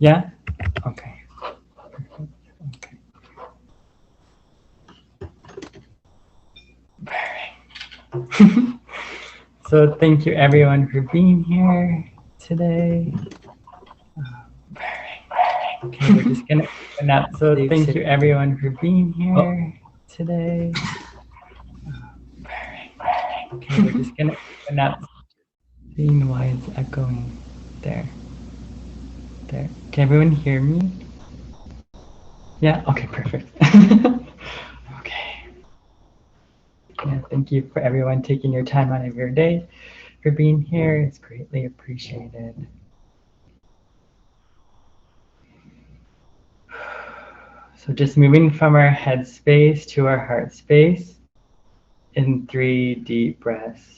Yeah? Okay. Okay. So thank you everyone for being here today. Okay, we're just gonna open up. So thank you everyone for being here today. Okay, we're just gonna open up. Seeing why it's echoing. There. There. Can everyone hear me? Yeah? Okay, perfect. Okay. Yeah, thank you for everyone taking your time out of your day for being here. It's greatly appreciated. So just moving from our head space to our heart space in 3 deep breaths.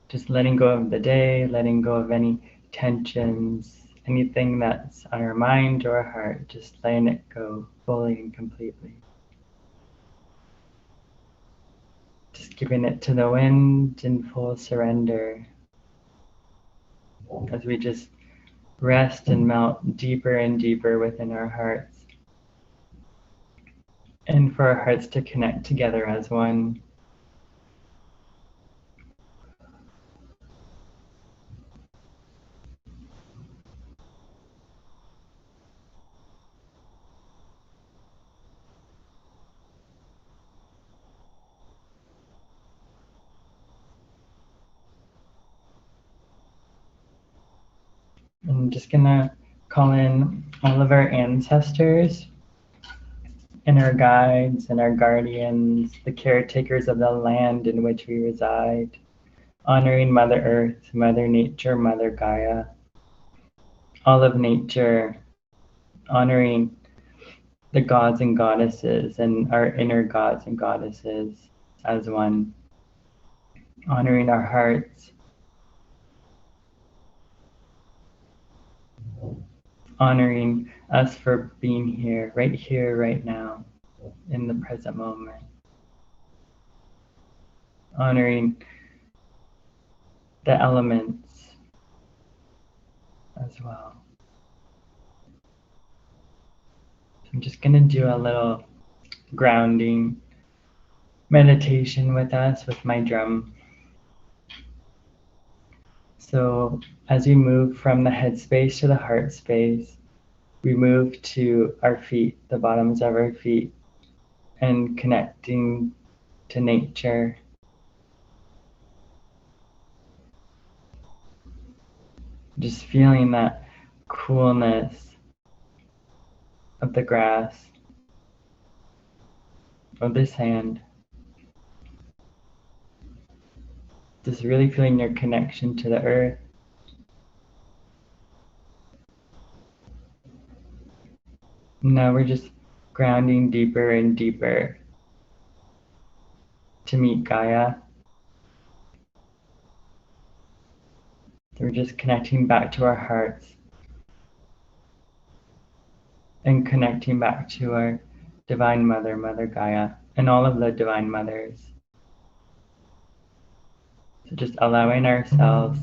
Just letting go of the day, letting go of any tensions, anything that's on our mind or our heart, just letting it go fully and completely. Just giving it to the wind in full surrender as we just rest and melt deeper and deeper within our hearts. And for our hearts to connect together as one. I'm just gonna call in all of our ancestors and our guides and our guardians, the caretakers of the land in which we reside, honoring Mother Earth, Mother Nature, Mother Gaia, all of nature, honoring the gods and goddesses and our inner gods and goddesses as one, honoring our hearts, honoring us for being here, right now, in the present moment, honoring the elements as well. So I'm just going to do a little grounding meditation with us with my drum. So as we move from the head space to the heart space, we move to our feet, the bottoms of our feet, and connecting to nature. Just feeling that coolness of the grass, of the sand. Just really feeling your connection to the earth. Now we're just grounding deeper and deeper to meet Gaia. So we're just connecting back to our hearts and connecting back to our Divine Mother, Mother Gaia, and all of the Divine Mothers. So just allowing ourselves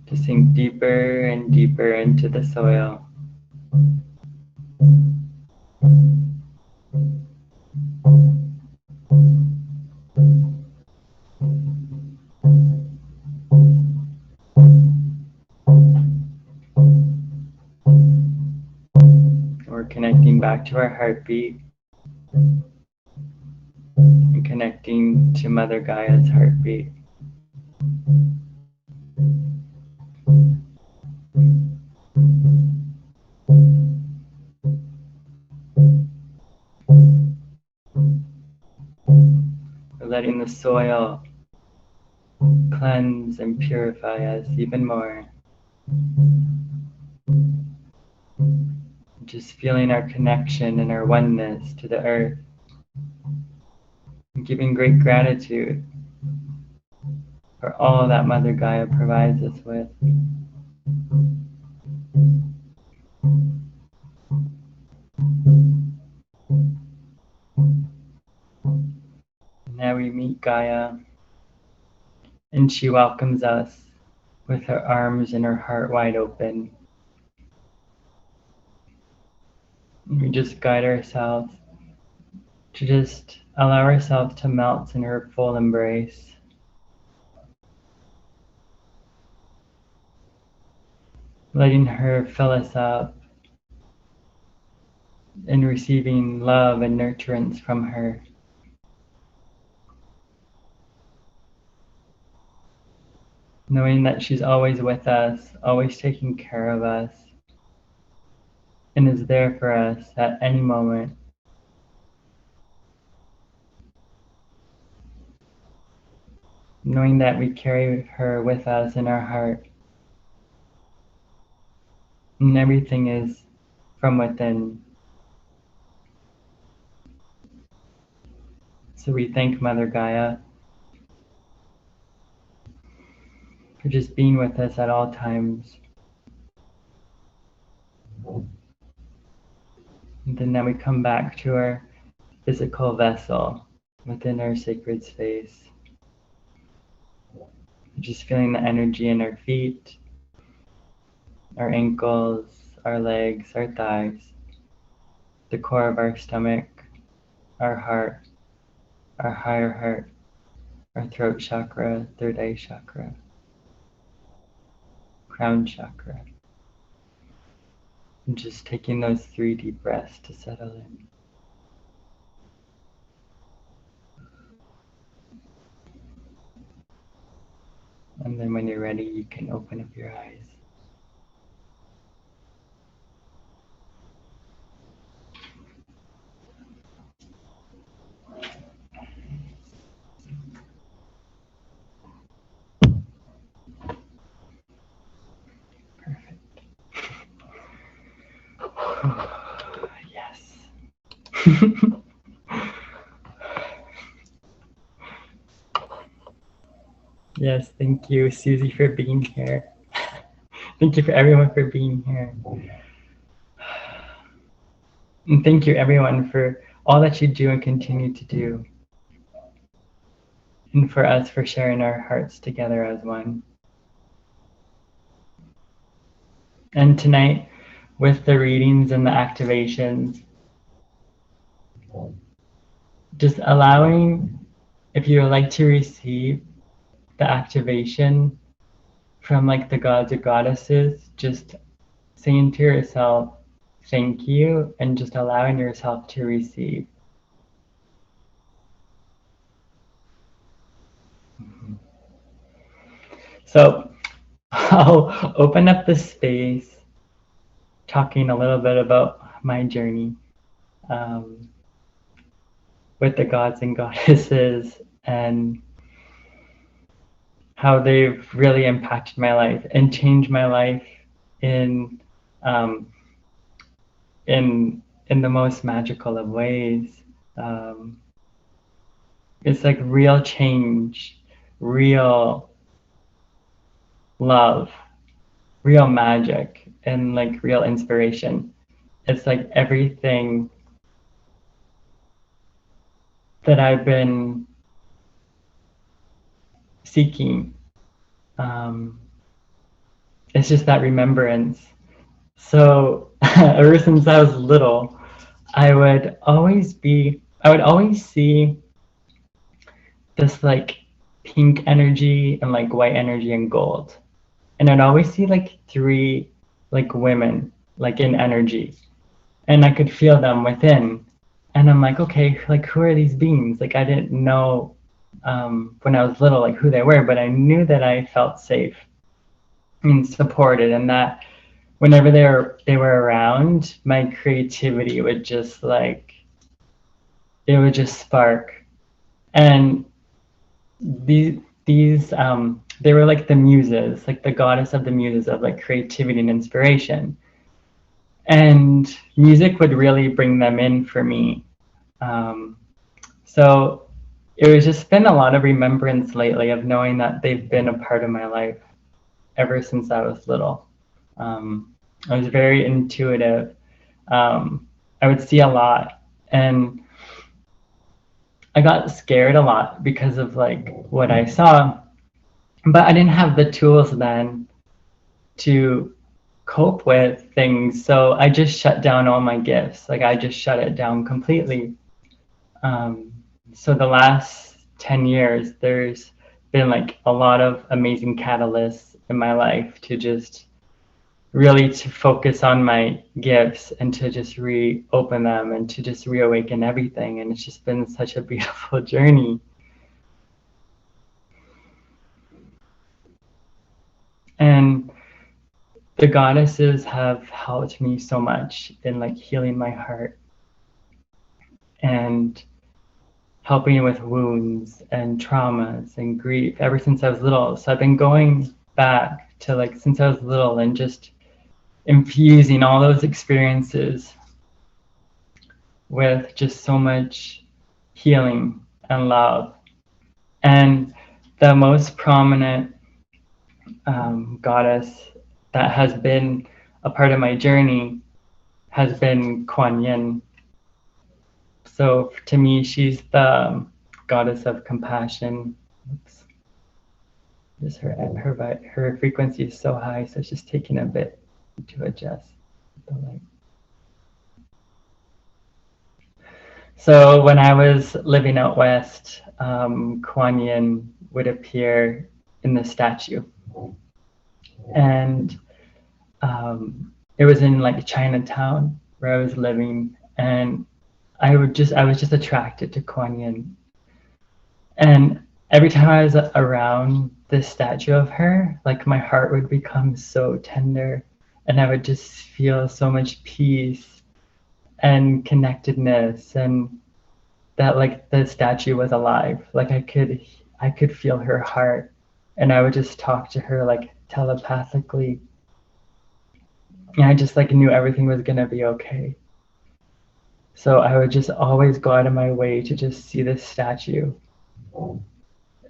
to sink deeper and deeper into the soil. We're connecting back to our heartbeat and connecting to Mother Gaia's heartbeat. We're letting the soil cleanse and purify us even more. Just feeling our connection and our oneness to the earth. And giving great gratitude for all that Mother Gaia provides us with. Now we meet Gaia, and she welcomes us with her arms and her heart wide open. And we just guide ourselves to just allow ourselves to melt in her full embrace. Letting her fill us up and receiving love and nurturance from her. Knowing that she's always with us, always taking care of us, and is there for us at any moment. Knowing that we carry her with us in our heart, and everything is from within. So we thank Mother Gaia for just being with us at all times. And then now we come back to our physical vessel within our sacred space. Just feeling the energy in our feet, our ankles, our legs, our thighs, the core of our stomach, our heart, our higher heart, our throat chakra, third eye chakra, crown chakra. And just taking those 3 deep breaths to settle in. And then when you're ready, you can open up your eyes. Perfect. Yes. Yes, thank you, Susie, for being here. Thank you for everyone for being here. And thank you, everyone, for all that you do and continue to do. And for us for sharing our hearts together as one. And tonight, with the readings and the activations, just allowing, if you would like to receive the activation from like the gods or goddesses, just saying to yourself, thank you, and just allowing yourself to receive. So I'll open up the space talking a little bit about my journey with the gods and goddesses and how they've really impacted my life and changed my life in um, in the most magical of ways. It's like real change, real love, real magic, and like real inspiration. It's like everything that I've been seeking. It's just that remembrance. So ever since I was little, I would always see this like pink energy and like white energy and gold. And I'd always see like 3 like women like in energy. And I could feel them within. And I'm like, okay, like who are these beings? Like I didn't know when I was little like who they were, but I knew that I felt safe and supported, and that whenever they were around, my creativity would just like it would just spark. And these they were like the muses, like the goddess of the muses of like creativity and inspiration. And music would really bring them in for me. So it was just been a lot of remembrance lately of knowing that they've been a part of my life ever since I was little. I was very intuitive. I would see a lot, and I got scared a lot because of like what I saw, but I didn't have the tools then to cope with things. So I just shut down all my gifts. Like I just shut it down completely. Um, so the last 10 years, there's been like a lot of amazing catalysts in my life to just really to focus on my gifts and to just reopen them and to just reawaken everything. And it's just been such a beautiful journey. And the goddesses have helped me so much in like healing my heart and helping with wounds and traumas and grief ever since I was little. So I've been going back to like since I was little and just infusing all those experiences with just so much healing and love. And the most prominent goddess that has been a part of my journey has been Kuan Yin. So to me, she's the goddess of compassion. Oops. Just her frequency is so high, so it's just taking a bit to adjust the light. So when I was living out west, Kuan Yin would appear in the statue, and it was in like Chinatown where I was living, and I was just attracted to Kuan Yin, and every time I was around this statue of her, like my heart would become so tender, and I would just feel so much peace and connectedness, and that like the statue was alive. Like I could feel her heart, and I would just talk to her like telepathically, and I just like knew everything was gonna be okay. So I would just always go out of my way to just see this statue,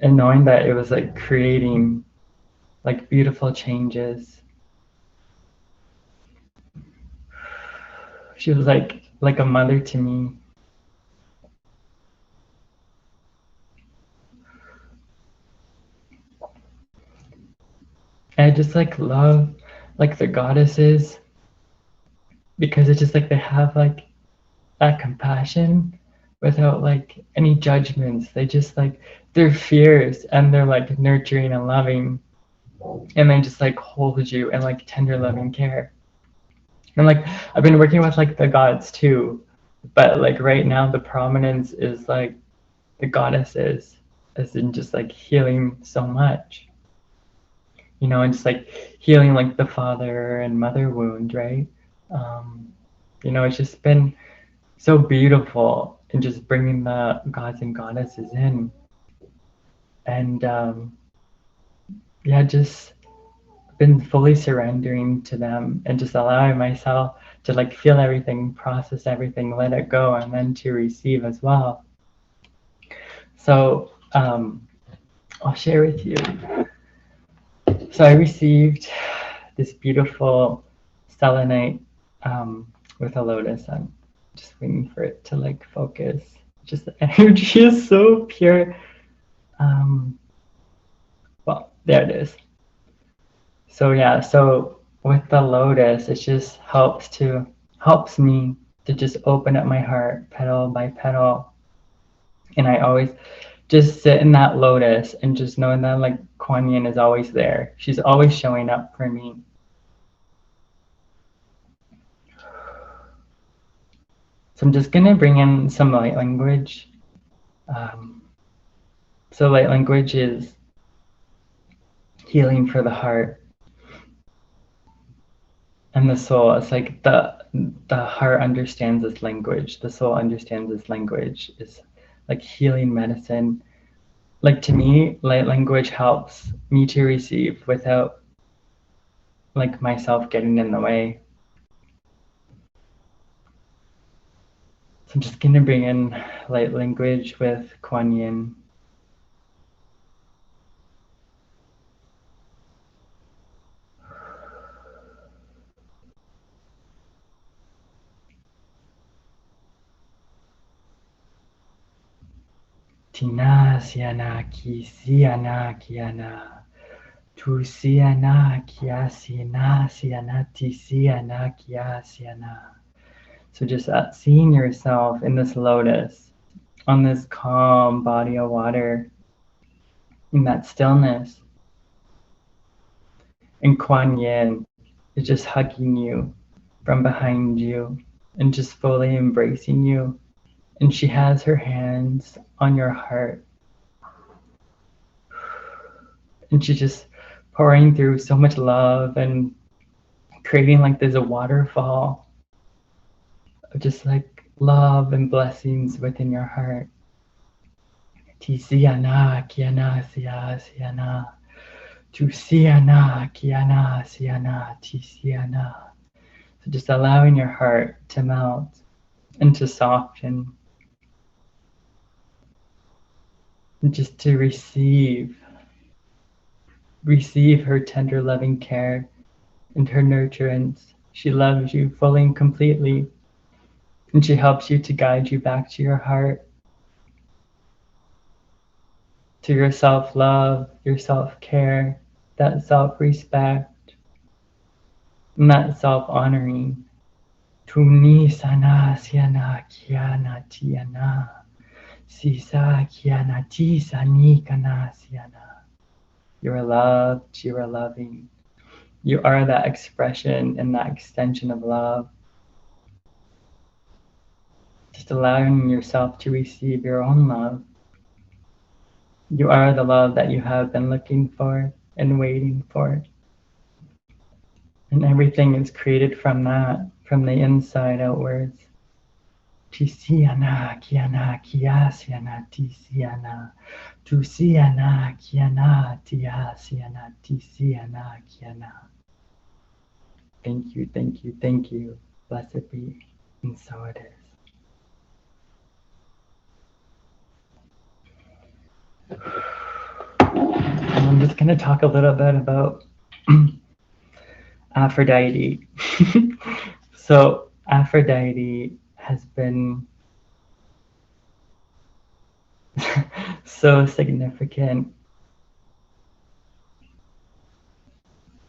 and knowing that it was like creating like beautiful changes. She was like a mother to me. And I just like love like the goddesses because it's just like they have like that compassion without like any judgments. They just like they're fierce and they're like nurturing and loving, and they just like hold you in like tender loving care. And like I've been working with like the gods too, but like right now the prominence is like the goddesses, as in just like healing so much, you know, and just like healing like the father and mother wound, right? um you know, it's just been so beautiful and just bringing the gods and goddesses in, and yeah, just been fully surrendering to them and just allowing myself to like feel everything, process everything, let it go, and then to receive as well. So I'll share with you. So I received this beautiful selenite with a lotus. I'm just waiting for it to like focus. Just the energy is so pure. Um, well, there it is. So yeah, so with the lotus, it just helps me to just open up my heart petal by petal. And I always just sit in that lotus and just knowing that like Kuan Yin is always there. She's always showing up for me. So I'm just gonna bring in some light language. Um, so light language is healing for the heart and the soul. It's like the heart understands this language, the soul understands this language. It's like healing medicine. Like to me, light language helps me to receive without like myself getting in the way. So I'm just gonna bring in light language with Kuan Yin. Tina siana ki siana kiana. Tu siana kia sina siana ti siana kia siana. So just seeing yourself in this lotus, on this calm body of water, in that stillness. And Kuan Yin is just hugging you from behind you and just fully embracing you. And she has her hands on your heart. And she's just pouring through so much love and creating like there's a waterfall of just like love and blessings within your heart. Ti siana kiana sia siana. Tu siana kiana siana ti siana. So just allowing your heart to melt and to soften. And just to receive her tender loving care and her nurturance. She loves you fully and completely, and she helps you to guide you back to your heart, to your self-love, your self-care, that self-respect, and that self-honoring. Tumni sana siana kiana tiana, sisa kiana ti sani kana siana. You are loved, you are loving. You are that expression and that extension of love. Just allowing yourself to receive your own love. You are the love that you have been looking for and waiting for. And everything is created from that, from the inside outwards. Tisiana, kiana, kiasiana, tisiana. Tusiana, kiana, tiasiana, tisiana, kiana. Thank you, thank you, thank you. Blessed be. And so it is. And I'm just going to talk a little bit about Aphrodite. So, Aphrodite has been so significant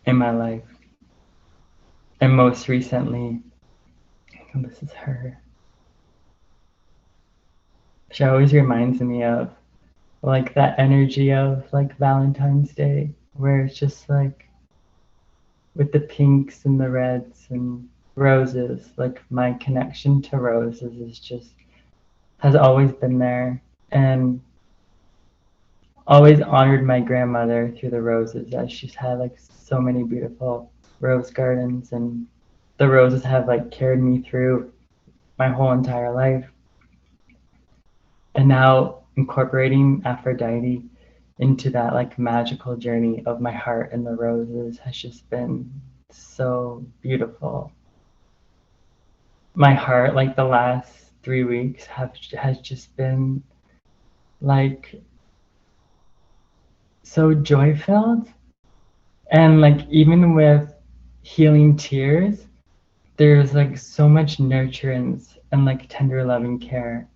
in my life. And most recently, and this is her. She always reminds me of like that energy of like Valentine's Day, where it's just like with the pinks and the reds and roses. Like my connection to roses is just has always been there, and always honored my grandmother through the roses, as she's had like so many beautiful rose gardens, and the roses have like carried me through my whole entire life. And now incorporating Aphrodite into that like magical journey of my heart and the roses has just been so beautiful. My heart, like the last 3 weeks, has just been like so joy filled, and like even with healing tears, there's like so much nurturance and like tender loving care.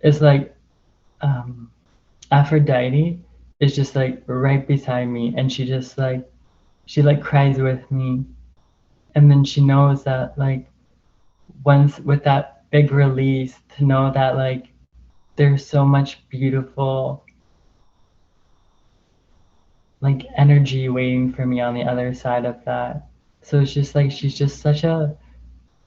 It's like Aphrodite is just like right beside me, and she just like she like cries with me, and then she knows that like once with that big release, to know that like there's so much beautiful like energy waiting for me on the other side of that. So it's just like she's just such a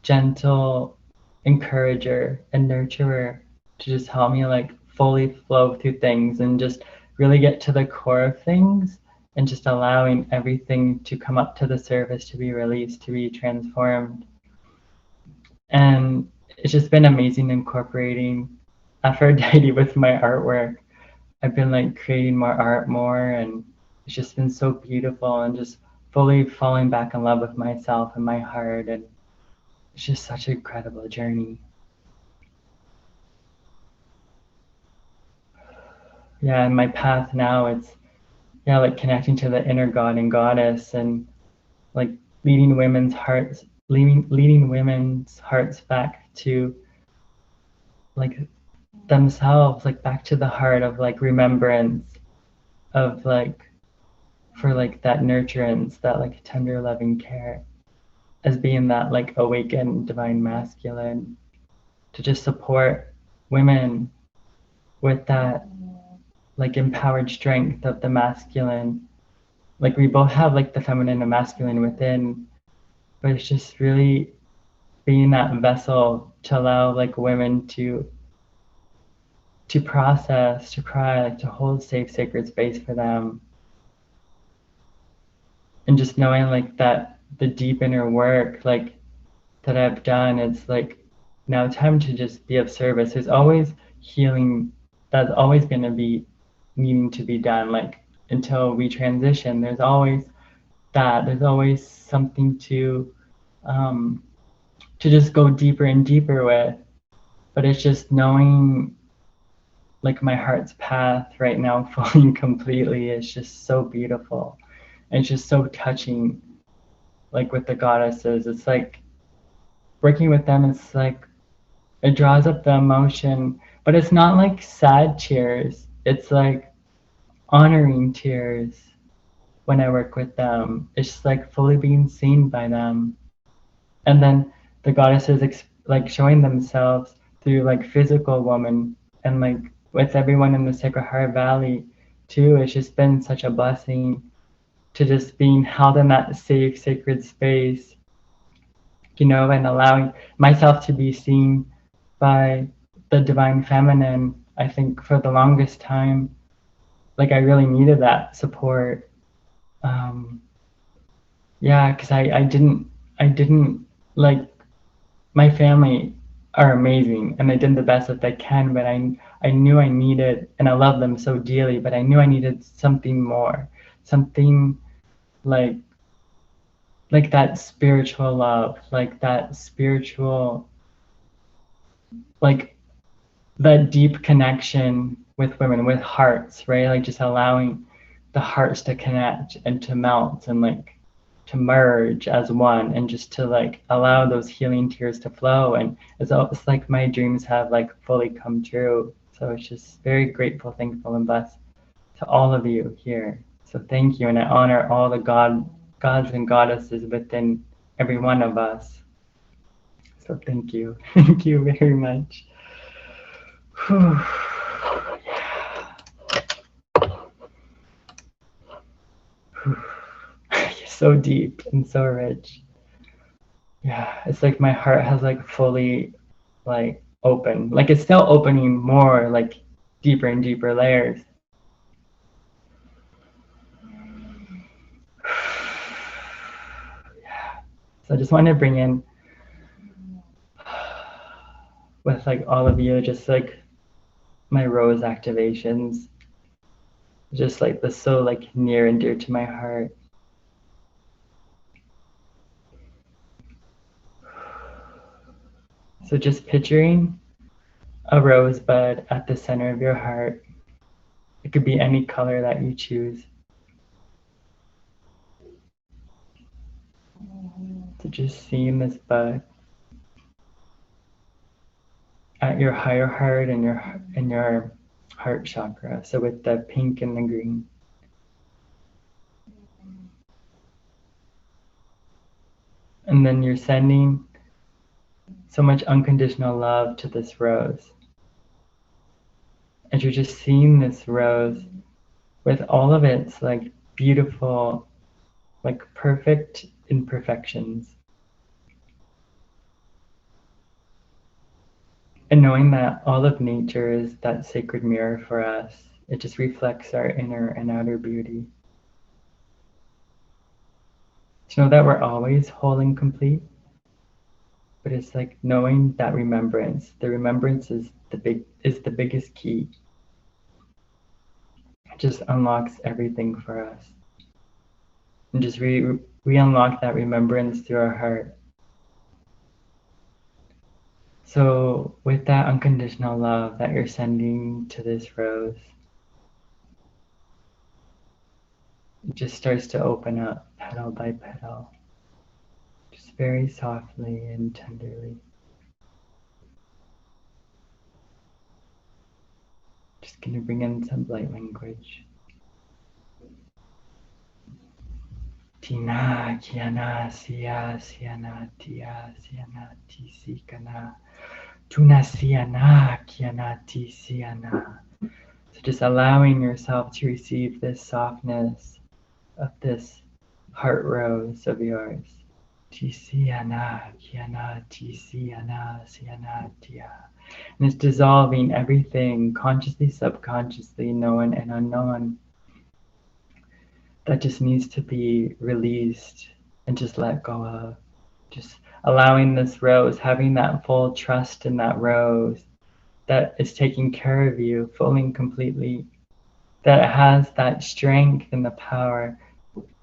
gentle encourager and nurturer to just help me like fully flow through things and just really get to the core of things, and just allowing everything to come up to the surface, to be released, to be transformed. And it's just been amazing incorporating Aphrodite with my artwork. I've been like creating more art more, and it's just been so beautiful, and just fully falling back in love with myself and my heart, and it's just such an incredible journey. Yeah, and my path now, it's like connecting to the inner god and goddess, and like leading women's hearts back to like themselves, like back to the heart of like remembrance of like for like that nurturance, that like tender loving care as being that like awakened divine masculine to just support women with that like empowered strength of the masculine. Like we both have like the feminine and masculine within, but it's just really being that vessel to allow like women to process, to cry, like to hold safe, sacred space for them. And just knowing like that the deep inner work like that I've done, it's like now time to just be of service. There's always healing that's always gonna be needing to be done. Like until we transition, there's always that. There's always something um to just go deeper and deeper with. But it's just knowing like my heart's path right now fully and completely is just so beautiful. And it's just so touching, like with the goddesses. It's like working with them, it's like it draws up the emotion, but it's not like sad tears. It's like honoring tears when I work with them. It's just like fully being seen by them. And then the goddesses like showing themselves through like physical woman and like with everyone in the Sacred Heart Valley too. It's just been such a blessing to just being held in that safe, sacred space, you know, and allowing myself to be seen by the divine feminine. I think for the longest time, like I really needed that support. Um, yeah, because I didn't like my family are amazing and they did the best that they can, but I knew I needed, and I love them so dearly, but I knew I needed something more, something like like that spiritual love, like that spiritual, like that deep connection with women, with hearts, right? Like just allowing the hearts to connect and to melt and like to merge as one, and just to like allow those healing tears to flow. And it's like my dreams have like fully come true. So it's just very grateful, thankful, and blessed to all of you here. So thank you, and I honor all the gods and goddesses within every one of us. So thank you. Thank you very much. Whew. So deep and so rich. Yeah, it's like my heart has like fully like open. Like it's still opening more like deeper and deeper layers. Yeah. So I just want to bring in with like all of you just like my rose activations. Just like the so like near and dear to my heart. So just picturing a rosebud at the center of your heart. It could be any color that you choose. To just seeing this bud at your higher heart and your heart chakra. So with the pink and the green. And then you're sending so much unconditional love to this rose. And you're just seeing this rose with all of its like beautiful, like perfect imperfections. And knowing that all of nature is that sacred mirror for us, it just reflects our inner and outer beauty. To know that we're always whole and complete, but it's like knowing that remembrance. The remembrance is the biggest key. It just unlocks everything for us. And just re-unlock that remembrance through our heart. So with that unconditional love that you're sending to this rose, it just starts to open up petal by petal, just very softly and tenderly. Just going to bring in some light language. Tina, kiana, sia, siana, tia, siana, ti, sikana. Tuna, siana, kiana, ti, siana. So just allowing yourself to receive this softness of this heart rose of yours. Ti, siana, kiana, ti, siana, siana, tia. And it's dissolving everything, consciously, subconsciously, known and unknown, that just needs to be released and just let go of. Just allowing this rose, having that full trust in that rose that is taking care of you fully and completely, that it has that strength and the power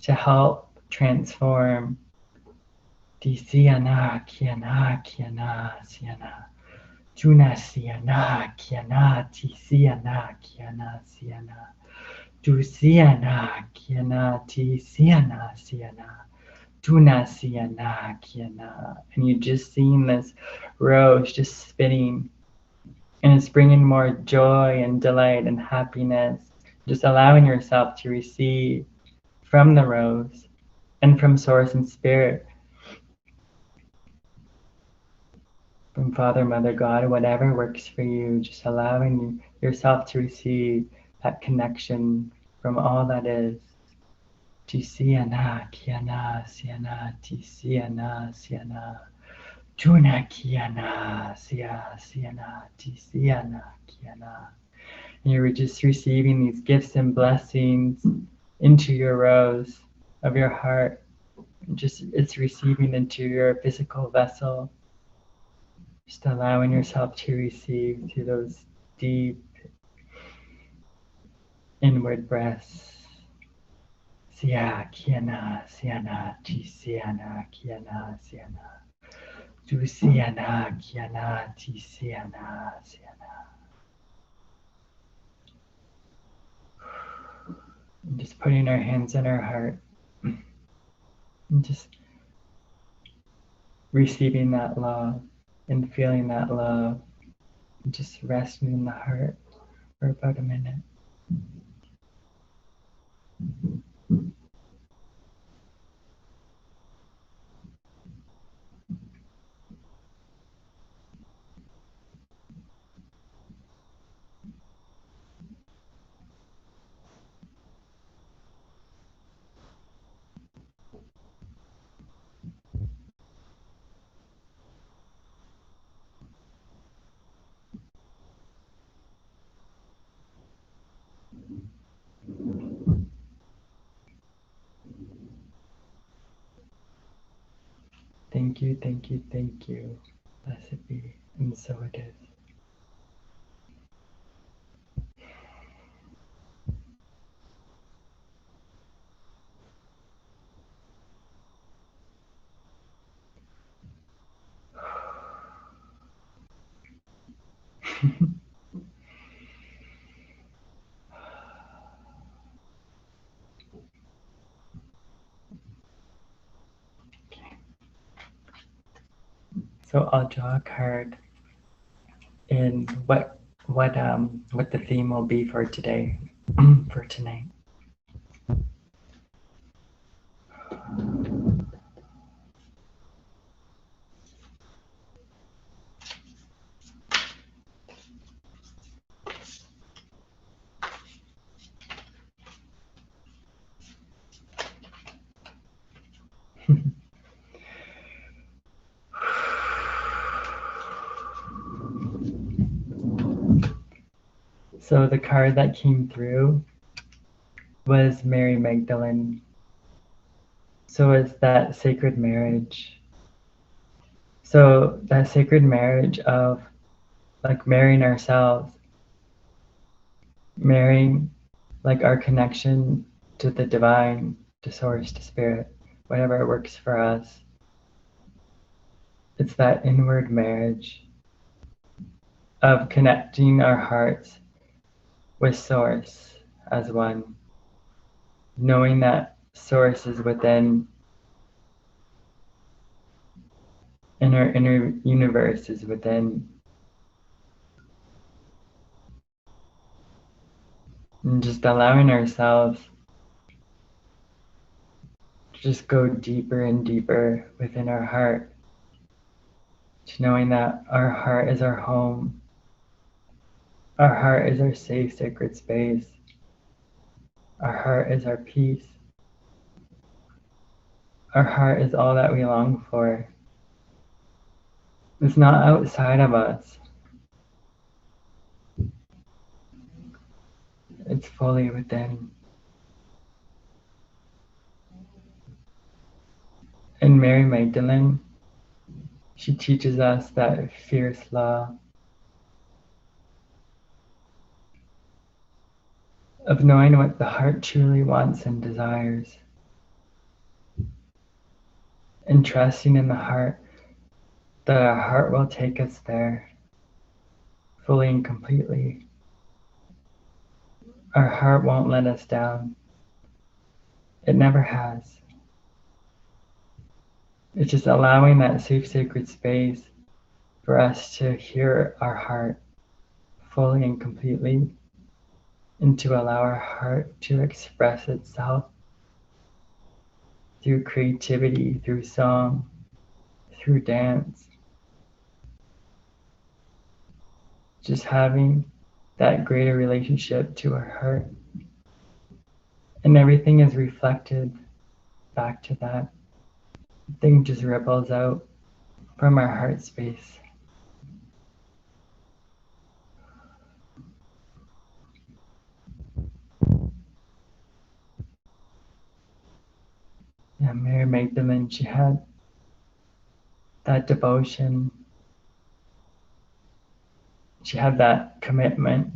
to help transform. Di siana, kiana, kiana, siana. Tuna siana, kiana, ti siana, kiana, siana. Tu siana, kiana, ti siana, siana. Tuna siana, kiana. And you're just seeing this rose just spinning. And it's bringing more joy and delight and happiness. Just allowing yourself to receive from the rose and from Source and Spirit, from Father, Mother, God, whatever works for you, just allowing yourself to receive that connection from all that is. Ti siana, kiana, siana, ti siana, siana. Tuna kiana, siana, ti siana, kiana. And you're just receiving these gifts and blessings into your rose of your heart. Just it's receiving into your physical vessel. Just allowing yourself to receive through those deep inward breaths. Sia, kiana, siana, ti siana, kiana, siana. Tu siana, kiana, ti siana, siana. And just putting our hands on our heart. And just receiving that love and feeling that love. And just resting in the heart for about a minute. Thank you, thank you, thank you. Blessed be, and so it is. So I'll draw a card in what the theme will be for today, for tonight. So the card that came through was Mary Magdalene. So it's that sacred marriage. So that sacred marriage of like marrying ourselves, marrying like our connection to the divine, to source, to spirit, whatever works for us. It's that inward marriage of connecting our hearts with source as one, knowing that source is within, and our inner universe is within. And just allowing ourselves to just go deeper and deeper within our heart, to knowing that our heart is our home. Our heart is our safe, sacred space. Our heart is our peace. Our heart is all that we long for. It's not outside of us. It's fully within. And Mary Magdalene, she teaches us that fierce law of knowing what the heart truly wants and desires, and trusting in the heart that our heart will take us there fully and completely. Our heart won't let us down. It never has. It's just allowing that safe, sacred space for us to hear our heart fully and completely, and to allow our heart to express itself through creativity, through song, through dance. Just having that greater relationship to our heart. And everything is reflected back to that. Thing just ripples out from our heart space. Yeah, Mary Magdalene, she had that devotion. She had that commitment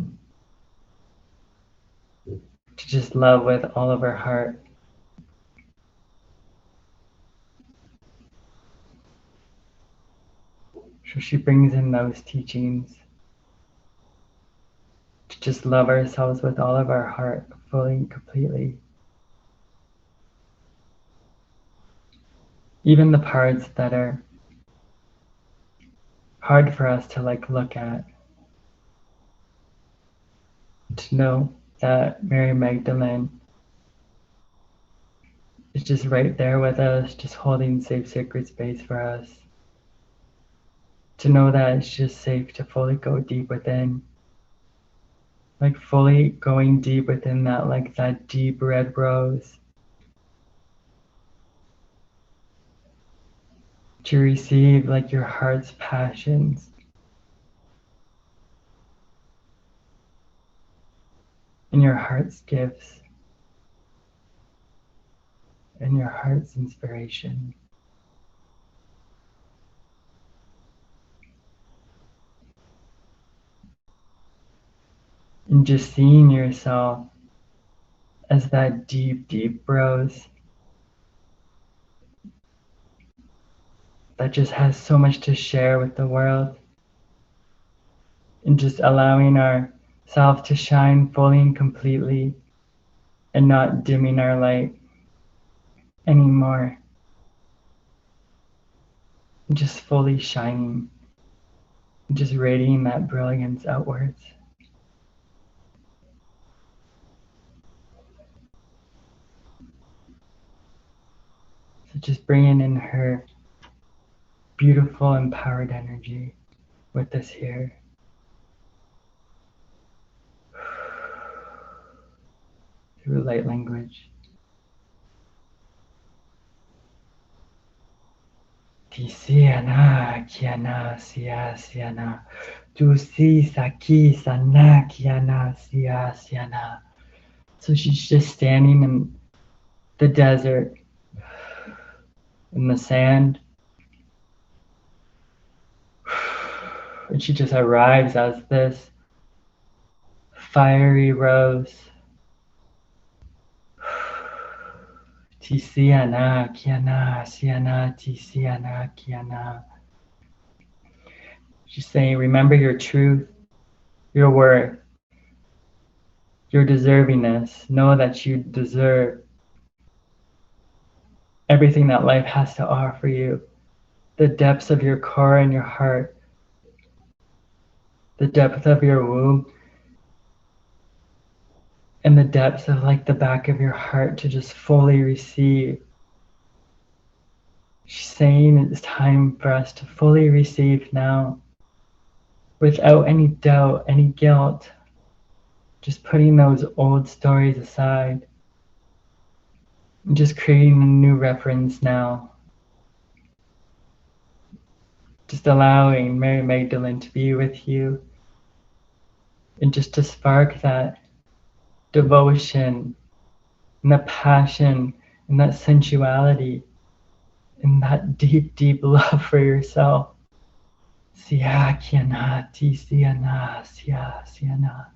to just love with all of her heart. So she brings in those teachings to just love ourselves with all of our heart, fully and completely. Even the parts that are hard for us to look at. To know that Mary Magdalene is just right there with us, just holding safe, sacred space for us. To know that it's just safe to fully go deep within. Fully going deep within that, that deep red rose. To receive your heart's passions. And your heart's gifts. And your heart's inspiration. And just seeing yourself as that deep, deep rose that just has so much to share with the world. And just allowing ourselves to shine fully and completely, and not dimming our light anymore. Just fully shining, just radiating that brilliance outwards. So just bringing in her beautiful, empowered energy with us here. Through light language. Tisiana, kiana, sia, siana. Tu si, saki, sana, kiana, sia, siana. So she's just standing in the desert, in the sand. And she just arrives as this fiery rose. Tisiana, kiana, siana, tisiana, kiana. She's saying, remember your truth, your worth, your deservingness. Know that you deserve everything that life has to offer you. The depths of your core and your heart, the depth of your womb, in the depths of like the back of your heart to just fully receive. She's saying it's time for us to fully receive now, without any doubt, any guilt, just putting those old stories aside and just creating a new reference now. Just allowing Mary Magdalene to be with you and just to spark that devotion and that passion and that sensuality and that deep, deep love for yourself. Siya kiana ti siana siya siana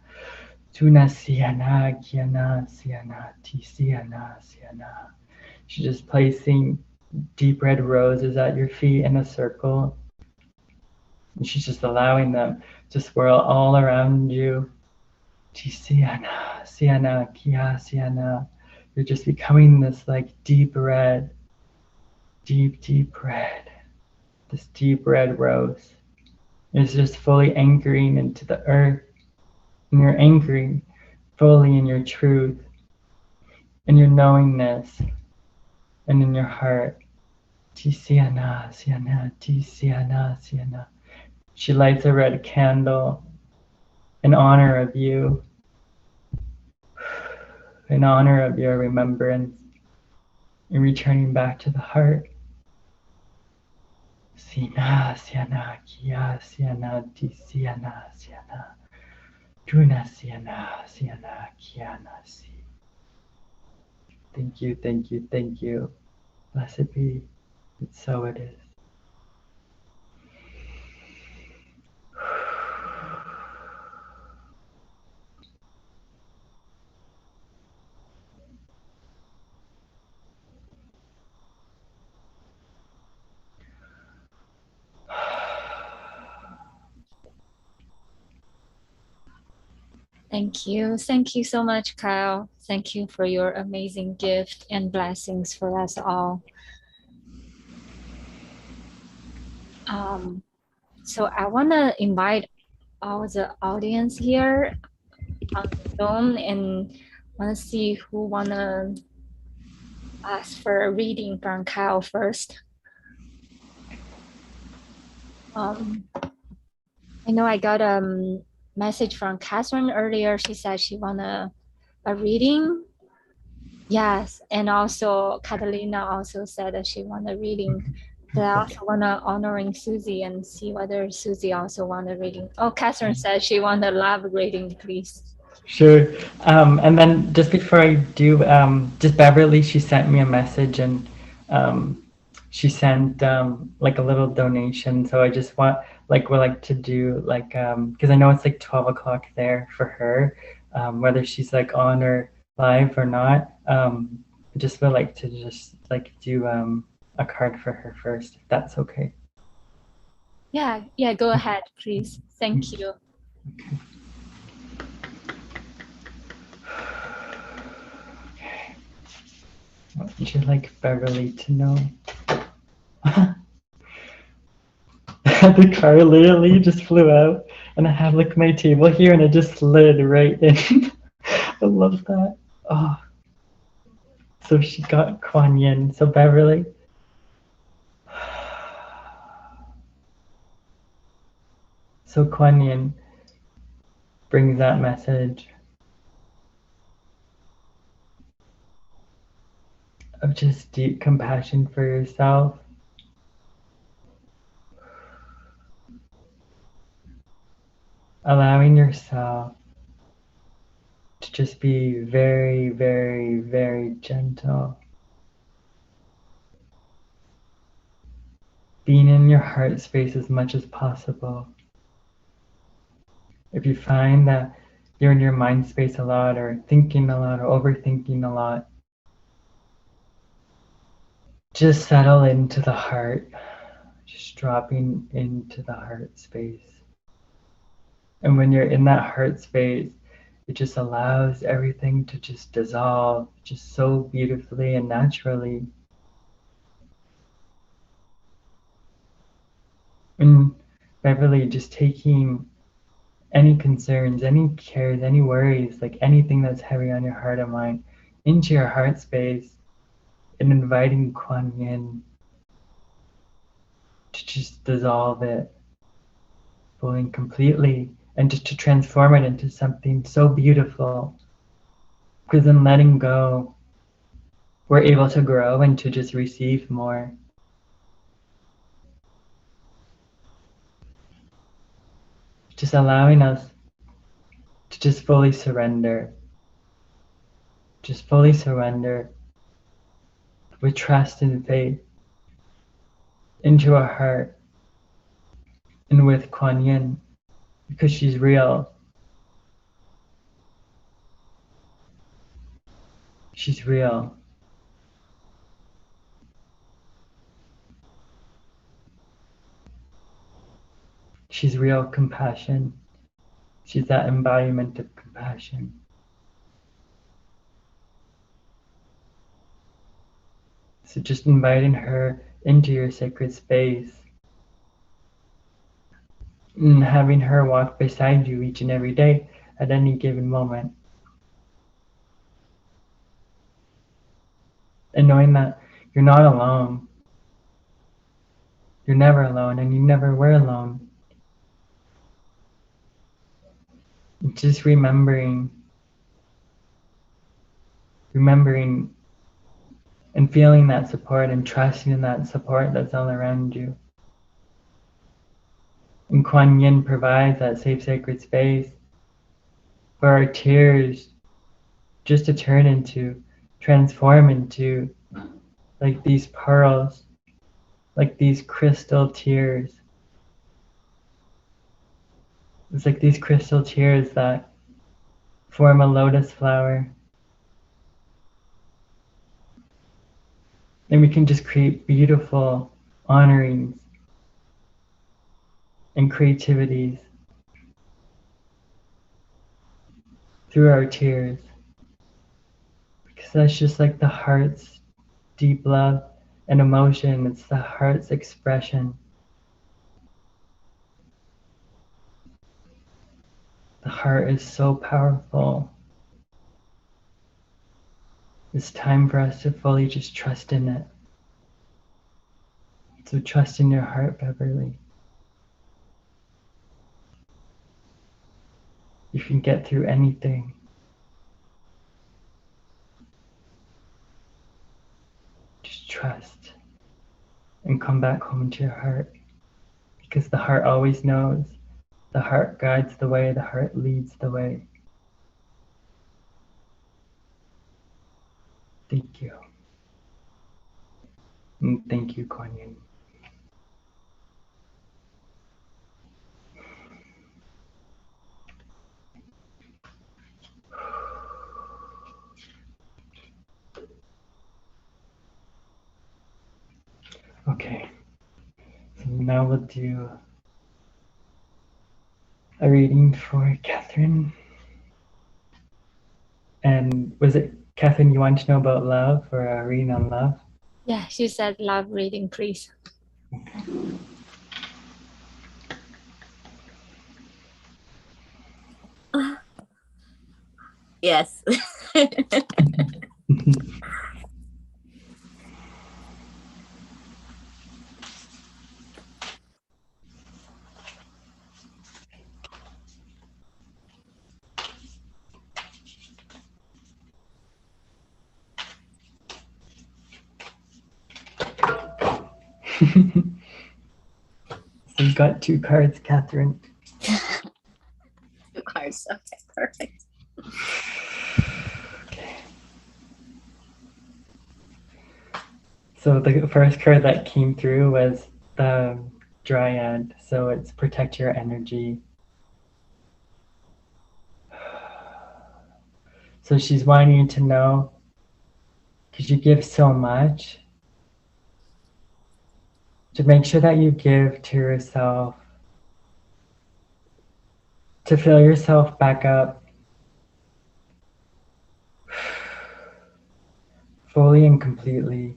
tuna siana kiana siana ti siana siana. She's just placing deep red roses at your feet in a circle. And she's just allowing them to swirl all around you. Ti siana siana kia siana. You're just becoming this like deep red, deep red, this deep red rose. It's just fully anchoring into the earth. And you're anchoring fully in your truth, in your knowingness, and in your heart. Ti siana, siana, ti siana, siana. She lights a red candle in honor of you, in honor of your remembrance, and returning back to the heart. Sina, siana, kia, siana, ti siana, siana. Tuna siana, siana, kiana, si. Thank you, thank you, thank you. Blessed be. And so it is. Thank you. Thank you so much, Kyle. Thank you for your amazing gift and blessings for us all. So I want to invite all the audience here on Zoom and want to see who want to ask for a reading from Kyle first. I know I got a message from Catherine earlier. She said she want a reading. Yes, and also Catalina also said that she want a reading. But I also want to honoring Susie and see whether Susie also want a reading. Oh, Catherine said she want a love reading, please. Sure. And then just before I do, just Beverly, she sent me a message and she sent like a little donation. So I just want, like, would like to do like, because I know it's like 12 o'clock there for her, whether she's like on or live or not. I just would like to just like do a card for her first, if that's okay. Yeah, go ahead, please. Thank you. Okay. What would you like Beverly to know? The car literally just flew out, and I have like my table here, and it just slid right in. I love that. Oh, so she got Kuan Yin. So Beverly. So Kuan Yin brings that message of just deep compassion for yourself. Allowing yourself to just be very, very, very gentle. Being in your heart space as much as possible. If you find that you're in your mind space a lot, or thinking a lot, or overthinking a lot, just settle into the heart, just dropping into the heart space. And when you're in that heart space, it just allows everything to just dissolve just so beautifully and naturally. And Beverly, just taking any concerns, any cares, any worries, like anything that's heavy on your heart and mind, into your heart space, and inviting Kuan Yin to just dissolve it fully and completely, and just to transform it into something so beautiful. Because in letting go, we're able to grow and to just receive more. Just allowing us to just fully surrender. Just fully surrender with trust and faith into our heart and with Kuan Yin, because she's real. She's real. She's real compassion. She's that embodiment of compassion. So just inviting her into your sacred space and having her walk beside you each and every day at any given moment. And knowing that you're not alone. You're never alone, and you never were alone. And just remembering and feeling that support and trusting in that support that's all around you. And Kuan Yin provides that safe, sacred space for our tears just to transform into like these pearls, like these crystal tears. It's like these crystal tears that form a lotus flower. And we can just create beautiful honorings and creativities through our tears. Because that's just like the heart's deep love and emotion. It's the heart's expression. The heart is so powerful. It's time for us to fully just trust in it. So trust in your heart, Beverly. You can get through anything. Just trust and come back home to your heart, because the heart always knows. The heart guides the way, the heart leads the way. Thank you. And thank you, Kuan Yin. Okay, so now we'll do a reading for Catherine. And was it, Catherine, you want to know about love or a reading on love? Yeah, she said love reading, please. Yes. So you got 2 cards, Catherine. 2 cards. Okay, perfect. Okay. So the first card that came through was the Dryad. So it's protect your energy. So she's wanting you to know, because you give so much, to make sure that you give to yourself, to fill yourself back up fully and completely.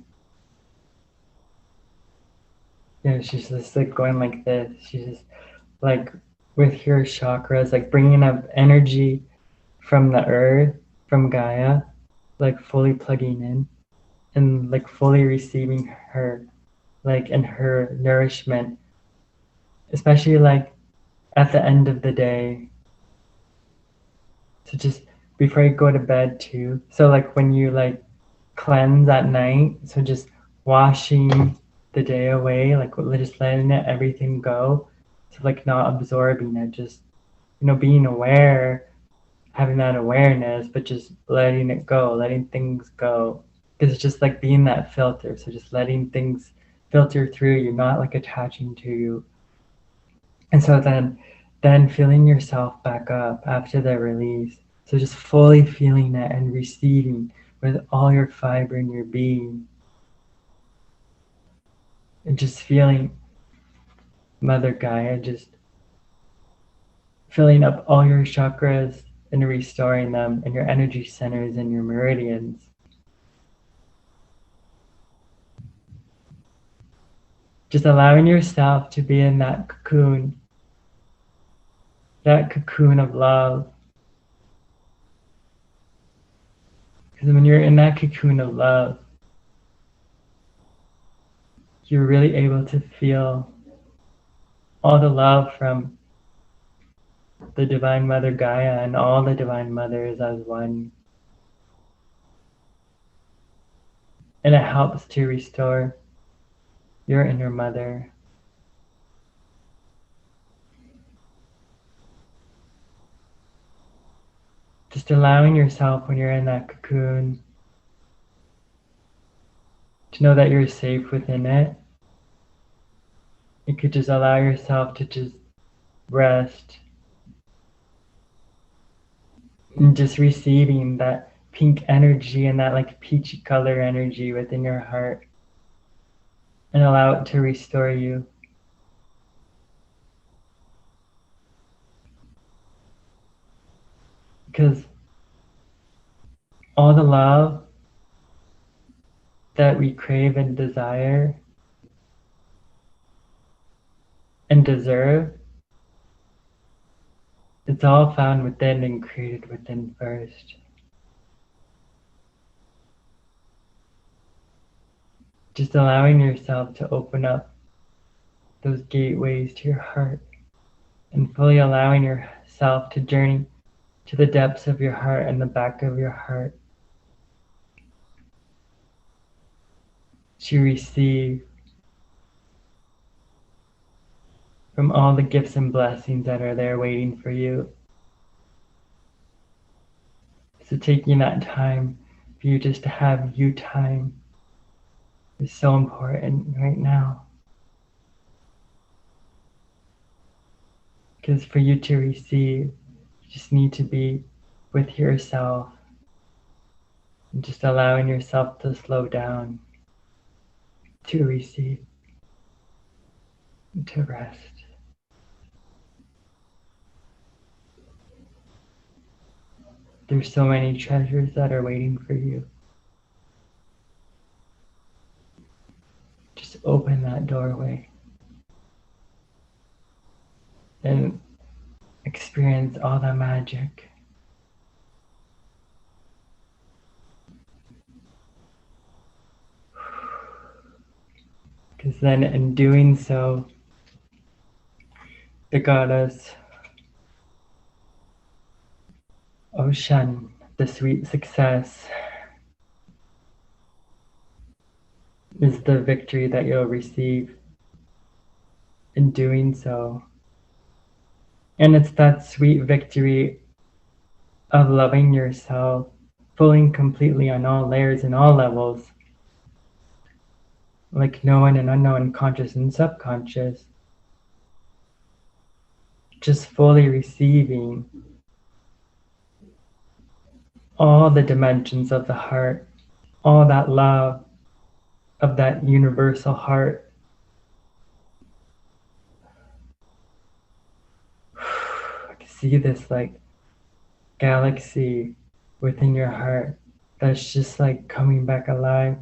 Yeah, she's just like going like this. She's just like with your chakras, like bringing up energy from the earth, from Gaia, like fully plugging in and like fully receiving her, like in her nourishment, especially like at the end of the day. So just before you go to bed too. So like when you like cleanse at night, so just washing the day away, like just letting it everything go. So like not absorbing it, just being aware, having that awareness, but just letting it go, letting things go. Because it's just like being that filter. So just letting things filter through you, not like attaching to you. And so then feeling yourself back up after the release. So just fully feeling it and receiving with all your fiber in your being. And just feeling Mother Gaia just filling up all your chakras and restoring them and your energy centers and your meridians. Just allowing yourself to be in that cocoon of love. Because when you're in that cocoon of love, you're really able to feel all the love from the Divine Mother Gaia and all the Divine Mothers as one. And it helps to restore your inner mother. Just allowing yourself when you're in that cocoon to know that you're safe within it. You could just allow yourself to just rest and just receiving that pink energy and that like peachy color energy within your heart and allow it to restore you. Because all the love that we crave and desire and deserve, it's all found within and created within first. Just allowing yourself to open up those gateways to your heart and fully allowing yourself to journey to the depths of your heart and the back of your heart to receive from all the gifts and blessings that are there waiting for you. So taking that time for you just to have you time is so important right now. Because for you to receive, you just need to be with yourself and just allowing yourself to slow down, to receive, and to rest. There's so many treasures that are waiting for you. Just open that doorway and experience all the magic. Because then in doing so, the goddess Ocean, the sweet success, is the victory that you'll receive in doing so. And it's that sweet victory of loving yourself fully and completely on all layers and all levels, like known and unknown, conscious and subconscious. Just fully receiving all the dimensions of the heart, all that love of that universal heart. I can see this like galaxy within your heart that's just like coming back alive.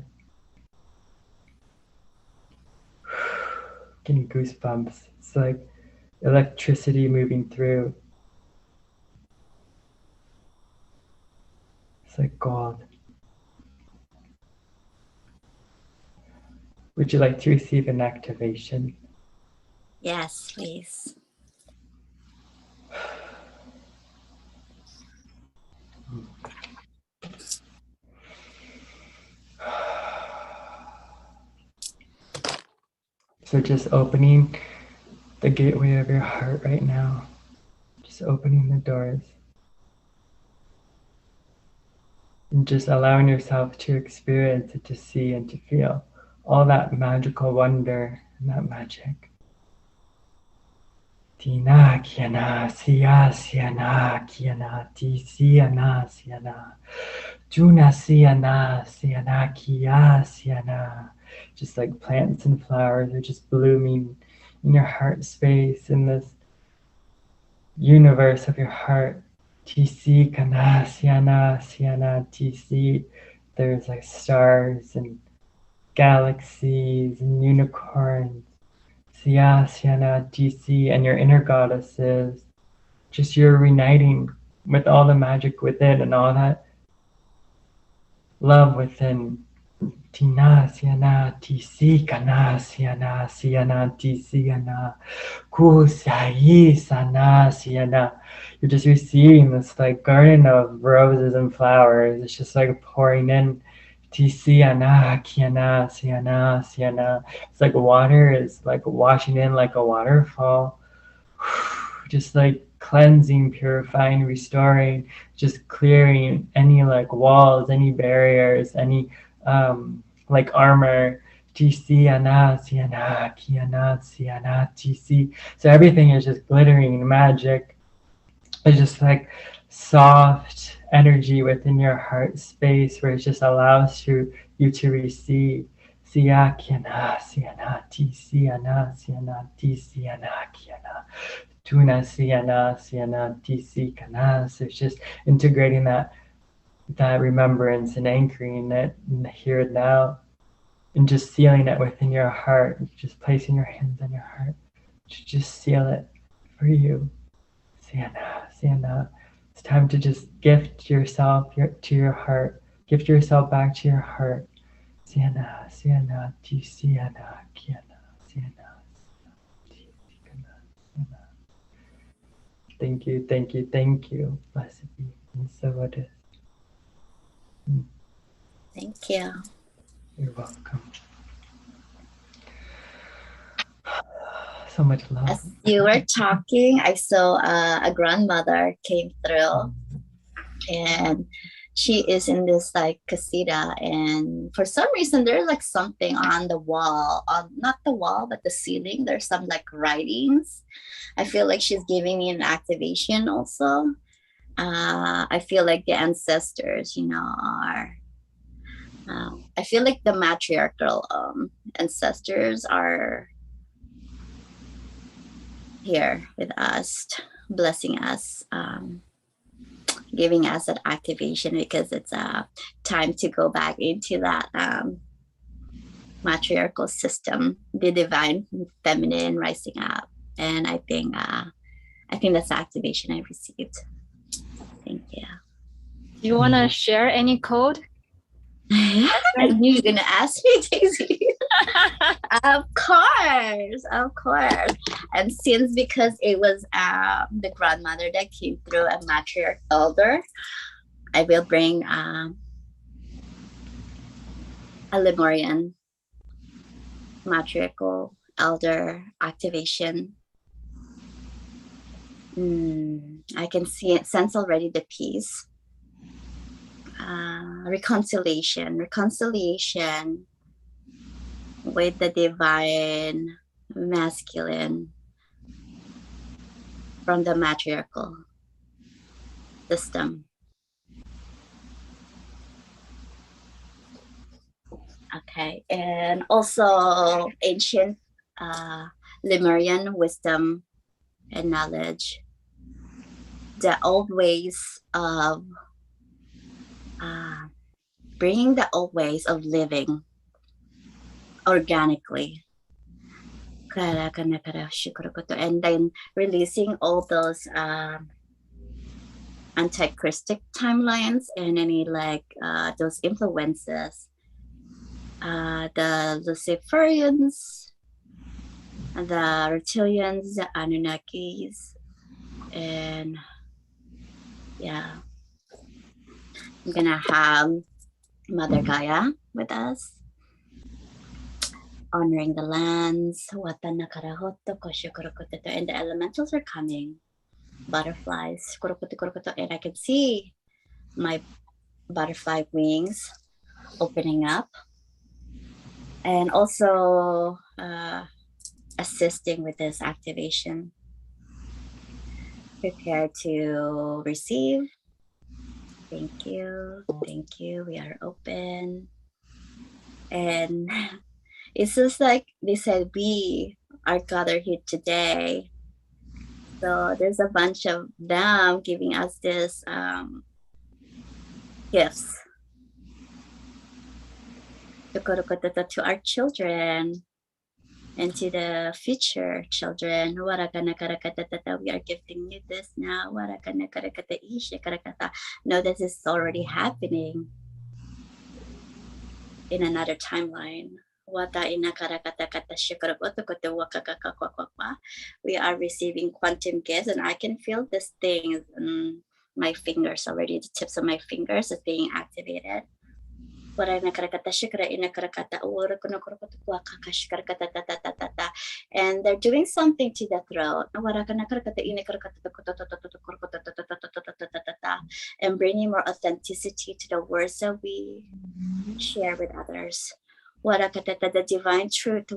Getting goosebumps. It's like electricity moving through. It's like gold. Would you like to receive an activation? Yes, please. So just opening the gateway of your heart right now. Just opening the doors. And just allowing yourself to experience and to see and to feel all that magical wonder and that magic. Tina kiana siya siana kiana ti siana siana Juna siana kia siana. Just like plants and flowers are just blooming in your heart space, in this universe of your heart. TC kana siana siana TC. There's like stars and galaxies and unicorns. Sia siana TC, and your inner goddesses. Just you're reuniting with all the magic within and all that love within. Tina siana tisi kana siana siana tisiana kusai sana siana. You're just receiving this like garden of roses and flowers. It's just like pouring in. Tisiana kiana siana siana. It's like water is like washing in like a waterfall. Just like cleansing, purifying, restoring, just clearing any like walls, any barriers, any like armor. TC ana siana kiana siana TC. So everything is just glittering magic. It's just like soft energy within your heart space where it just allows you to receive. Sia kiana siana TC ana siana TC ana kiana. Tuna siana siana TC kana. So it's just integrating that remembrance and anchoring it in the here and now, and just sealing it within your heart. Just placing your hands on your heart to just seal it for you. Siana, siana. It's time to just gift yourself to your heart. Gift yourself back to your heart. Siana, siana, ti siana, kiana, siana, ti kana, siana. Thank you, thank you, thank you. Blessed be. And so it is. Thank you. You're welcome. So much love. As you were talking, I saw a grandmother came through, and she is in this like casita, and for some reason there's like something on the wall, on not the wall but the ceiling. There's some like writings. I feel like she's giving me an activation also. I feel like the ancestors, are. I feel like the matriarchal ancestors are here with us, blessing us, giving us that activation because it's time to go back into that matriarchal system, the divine feminine rising up. And I think that's the activation I received. Thank you. Do you want to share any code? I knew you were gonna ask me, Daisy. Of course. And since because it was the grandmother that came through, a matriarch elder, I will bring a Lemurian matriarchal elder activation. I can sense already the peace. Reconciliation with the divine masculine from the matriarchal system. Okay, and also ancient Lemurian wisdom and knowledge, the old ways of bringing the old ways of living organically, And then releasing all those anti-Christic timelines and any like those influences, the Luciferians, the reptilians, the Anunnakis, and yeah, I'm gonna have Mother Gaia with us, honoring the lands, and the elementals are coming, butterflies, and I can see my butterfly wings opening up, and also assisting with this activation. Prepare to receive. Thank you. Thank you. We are open. And it's just like they said, we are gathered here today. So there's a bunch of them giving us this gifts to our children and to the future children. We are gifting you this now. No, this is already happening in another timeline. We are receiving quantum gifts, and I can feel this thing in my fingers already. The tips of my fingers is being activated. And they're doing something to the throat and bringing more authenticity to the words that we share with others. The divine truth.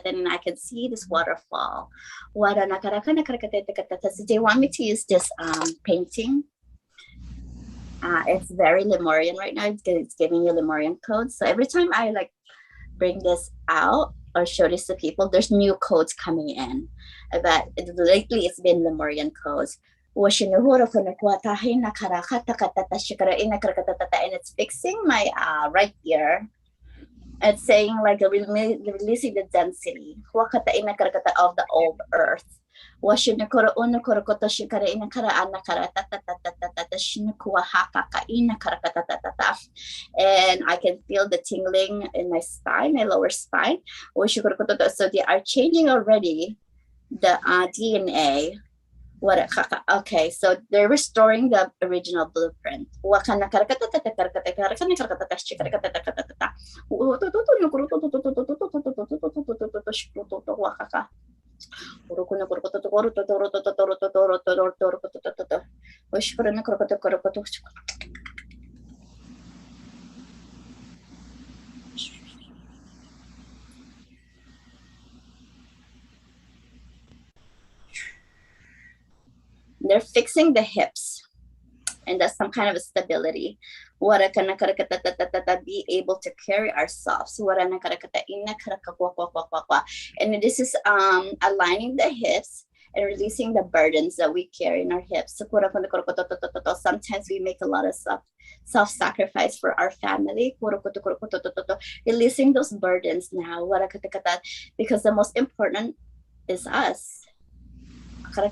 And I can see this waterfall. They want me to use this painting. It's very Lemurian right now. It's giving you Lemurian codes. So every time I like bring this out or show this to people, there's new codes coming in. But lately it's been Lemurian codes. And it's fixing my right ear. It's saying like releasing the density of the old earth. And I can feel the tingling in my spine, my lower spine. So they are changing already the DNA. Okay, so they're restoring the original blueprint. They're fixing the hips, and that's some kind of a stability. Be able to carry ourselves. And this is aligning the hips and releasing the burdens that we carry in our hips. Sometimes we make a lot of self-sacrifice for our family. Releasing those burdens now. Because the most important is us. So,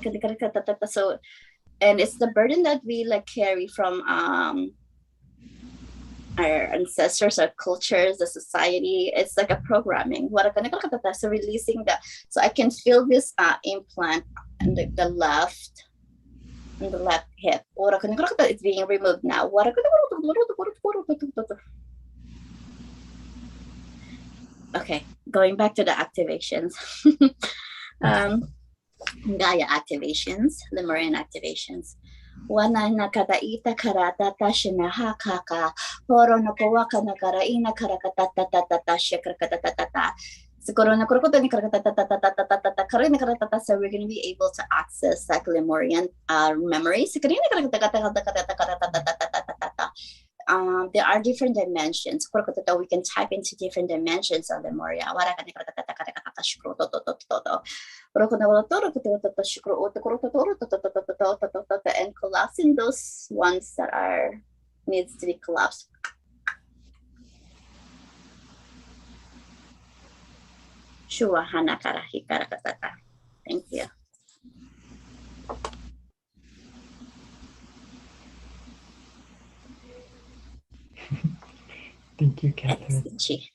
and it's the burden that we like carry from our ancestors, our cultures, the society. It's like a programming. So releasing that. So I can feel this implant in the left hip. It's being removed now. Okay, going back to the activations. Gaia activations, Lemurian activations. Wana nakadaita karata tashina hakaka, horo no kawaka nakaraina karakatatatata shakrakatatatata. So we're going to be able to access like Lemurian memories. There are different dimensions. We can type into different dimensions of Lemuria. And collapsing those ones that are needs to be collapsed. Shuahana karahi karakatata. Thank you. Thank you, Catherine. Exici.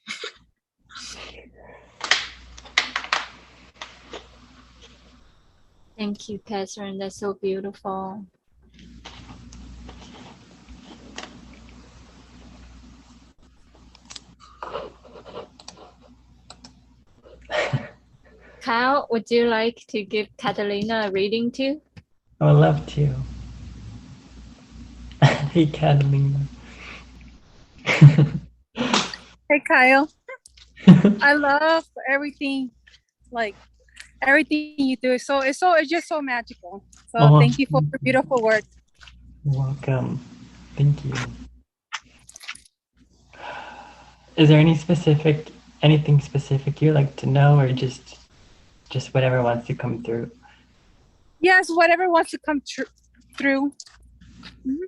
Thank you, Catherine. That's so beautiful. Kyle, would you like to give Catalina a reading too? I would love to. Hey, Catalina. Hey Kyle, I love everything, like everything you do. It's just so magical. So Oh, thank you for your beautiful work. you're welcome. Thank you. Is there anything specific you'd like to know, or just whatever wants to come through? Yes, whatever wants to come through. Mhm.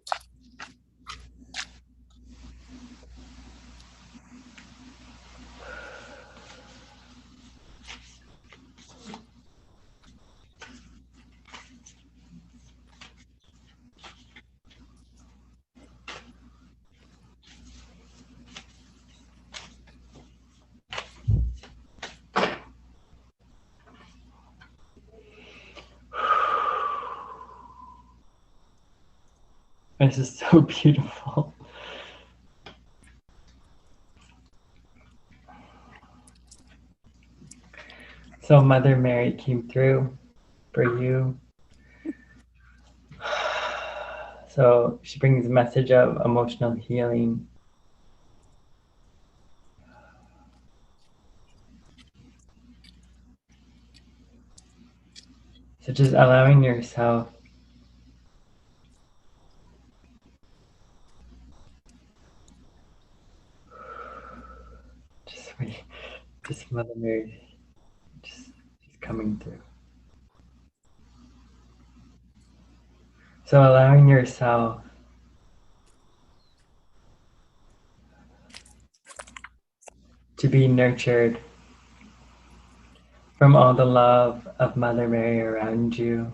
This is so beautiful. So Mother Mary came through for you. So she brings a message of emotional healing. So just allowing yourself just Mother Mary just coming through. So allowing yourself to be nurtured from all the love of Mother Mary around you.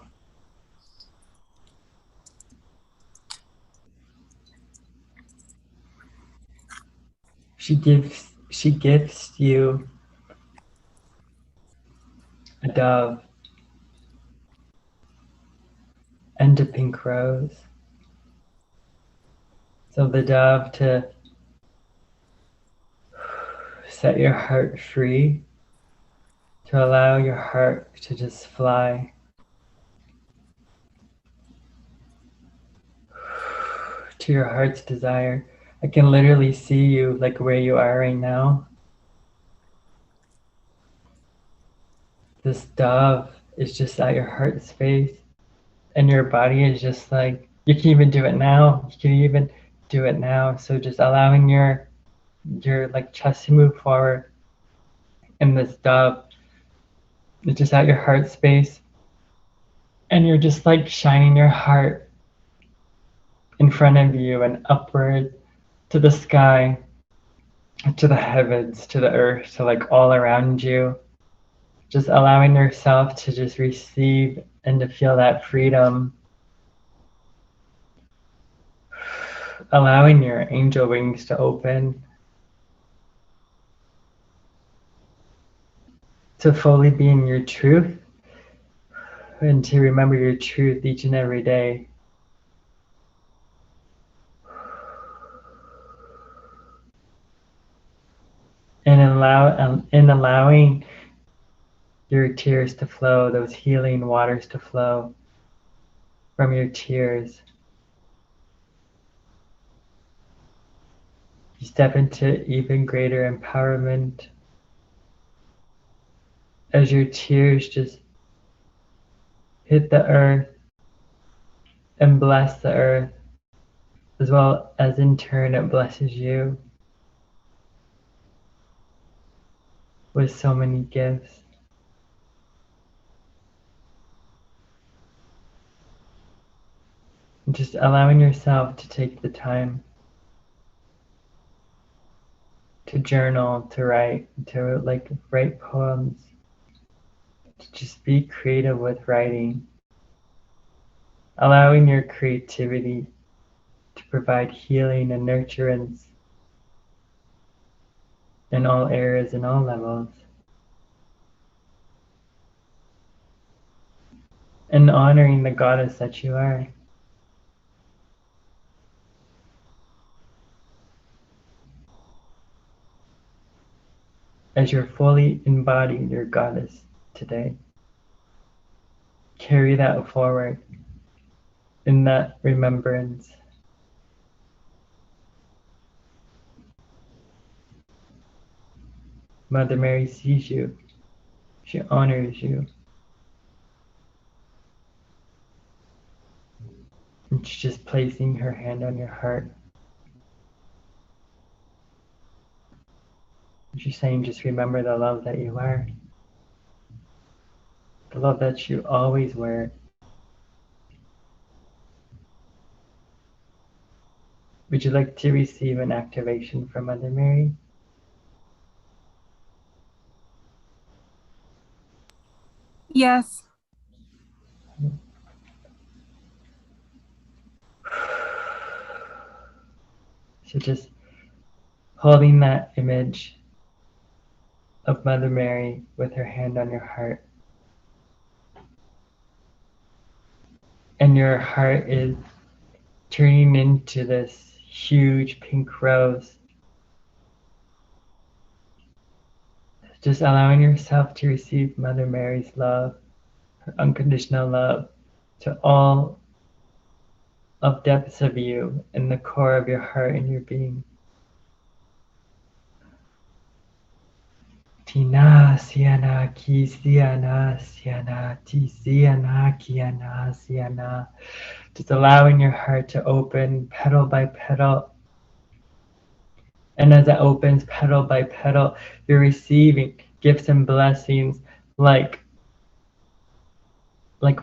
She gifts you a dove and a pink rose. So the dove to set your heart free, to allow your heart to just fly. To your heart's desire. I can literally see you like where you are right now. This dove is just at your heart space, and your body is just like, you can even do it now. You can even do it now. So just allowing your like chest to move forward, and this dove is just at your heart space, and you're just like shining your heart in front of you and upward to the sky, to the heavens, to the earth, to like all around you. Just allowing yourself to just receive and to feel that freedom. Allowing your angel wings to open, to fully be in your truth, and to remember your truth each and every day. And allowing your tears to flow, those healing waters to flow from your tears. You step into even greater empowerment as your tears just hit the earth and bless the earth, as well as in turn it blesses you with so many gifts. And just allowing yourself to take the time to journal, to write, to like write poems, to just be creative with writing, allowing your creativity to provide healing and nurturance in all areas and all levels. And honoring the goddess that you are. As you're fully embodied your goddess today. Carry that forward in that remembrance. Mother Mary sees you. She honors you. And she's just placing her hand on your heart. And she's saying, just remember the love that you are. The love that you always were. Would you like to receive an activation from Mother Mary? Yes. So just holding that image of Mother Mary with her hand on your heart. And your heart is turning into this huge pink rose. Just allowing yourself to receive Mother Mary's love, her unconditional love to all of depths of you in the core of your heart and your being. Tina siana ki siana siana ti siana kiana siana. Just allowing your heart to open petal by petal. And as it opens petal by petal, you're receiving gifts and blessings like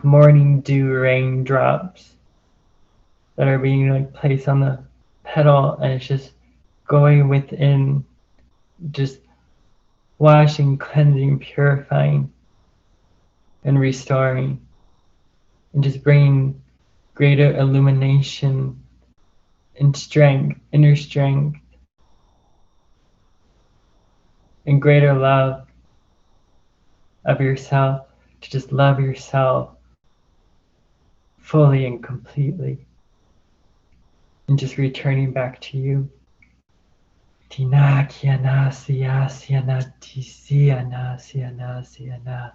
morning dew raindrops that are being like placed on the petal, and it's just going within, just washing, cleansing, purifying, and restoring, and just bringing greater illumination and strength, inner strength, and greater love of yourself, to just love yourself fully and completely, and just returning back to you. Tina kiana siya siana ti siana siana siana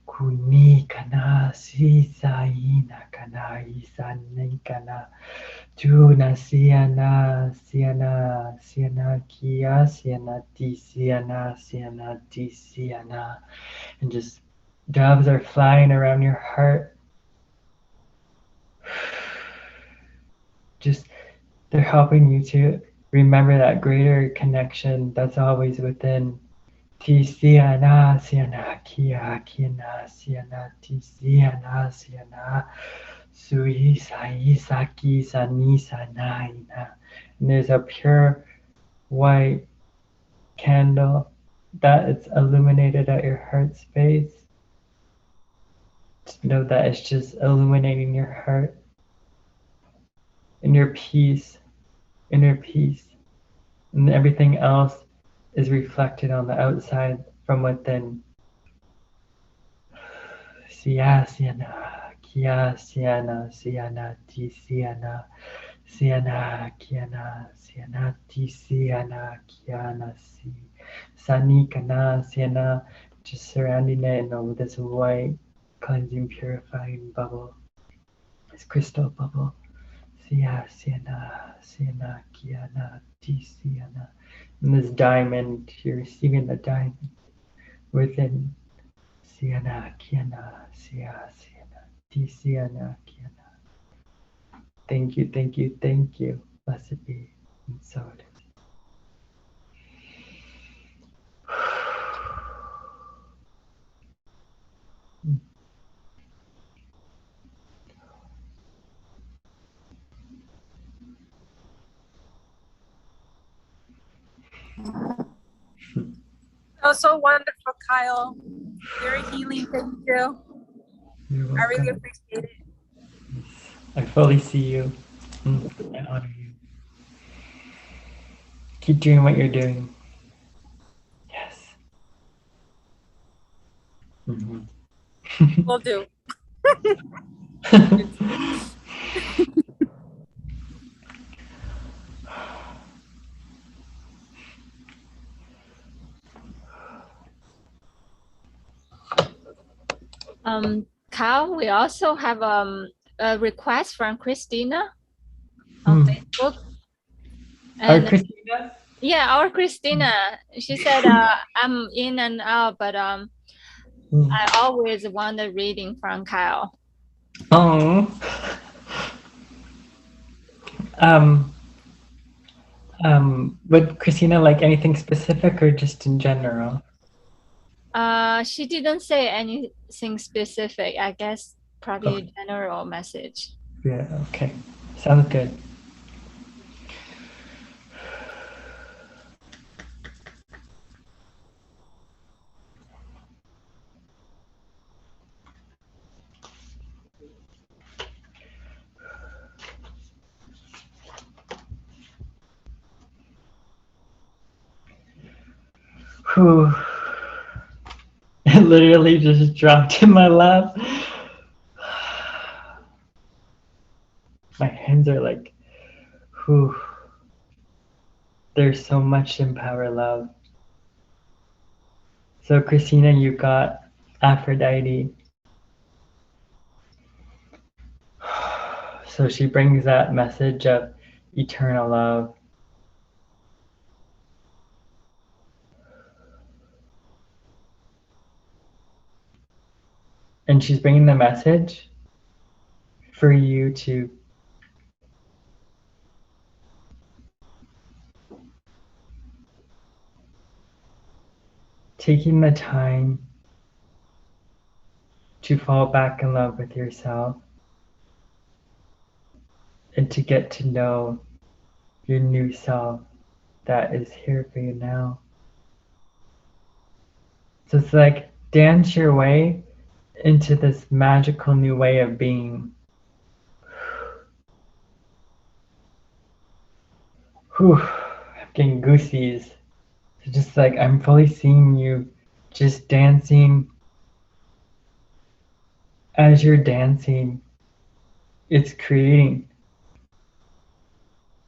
kuni kana si saina kana isani kana tuna siana siana siana kia siana ti siana, and just doves are flying around your heart. Just they're helping you to remember that greater connection that's always within. Ti siana siana kia kiana siana ti siana siana sui sai saki sani sanaina. And there's a pure white candle that is illuminated at your heart space. Just know that it's just illuminating your heart and your peace, inner peace, and everything else is reflected on the outside from within. Sia siana, kia siana, siana ti siana, siana kiana, siana ti siana, kiana si, sani kana siana, just surrounding it in this white, cleansing, purifying bubble, this crystal bubble. Sia siana, siana kiana, ti siana. And this diamond, you're receiving the diamond within. Siana kiana, sia siana, ti siana kiana. Thank you, thank you, thank you. Blessed be. And so it is. That was so wonderful, Kyle. Very healing. Thank you. You're I really welcome. appreciate it. I fully see you. I honor you. Keep doing what you're doing. Yes. Will do. Kyle, we also have a request from Christina on Facebook. Our And Christina? yeah, our Christina. She said, I'm in and out, but I always want a reading from Kyle. Oh. Would Christina like anything specific or just in general? She didn't say anything specific. I guess probably a general message. Yeah, okay. Sounds good. Whew. It literally just dropped in my lap. My hands are like, whew. There's so much in power love. So Christina, you got Aphrodite. So she brings that message of eternal love. And she's bringing the message for you to taking the time to fall back in love with yourself and to get to know your new self that is here for you now. So it's like dance your way into this magical new way of being. Whew, I'm getting goosies. So just like I'm fully seeing you just dancing. As you're dancing, it's creating.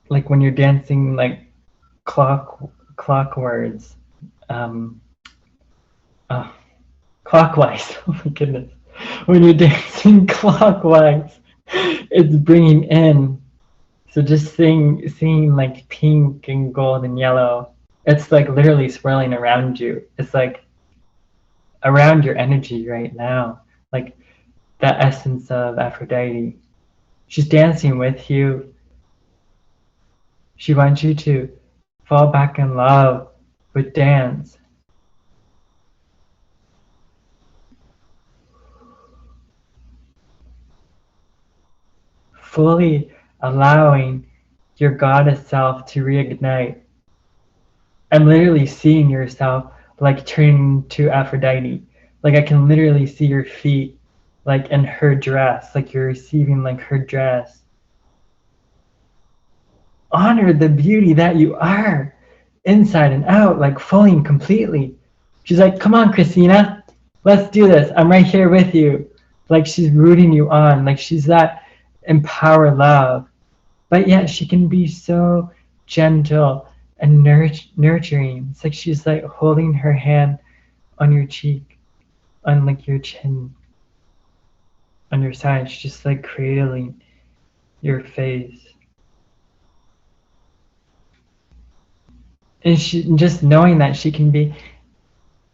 Like when you're dancing like clockwards. Clockwise. Oh my goodness. When you're dancing clockwise, it's bringing in. So just seeing like pink and gold and yellow. It's like literally swirling around you. It's like around your energy right now. Like that essence of Aphrodite. She's dancing with you. She wants you to fall back in love with dance. Fully allowing your goddess self to reignite. I'm literally seeing yourself like turning to Aphrodite. Like I can literally see your feet like in her dress, like you're receiving like her dress. Honor the beauty that you are inside and out, like fully and completely. She's like, come on, Christina, let's do this. I'm right here with you. Like she's rooting you on, like she's that empower love. But yet she can be so gentle and nurturing. It's like she's like holding her hand on your cheek, on like your chin, on your side. She's just like cradling your face. And she just knowing that she can be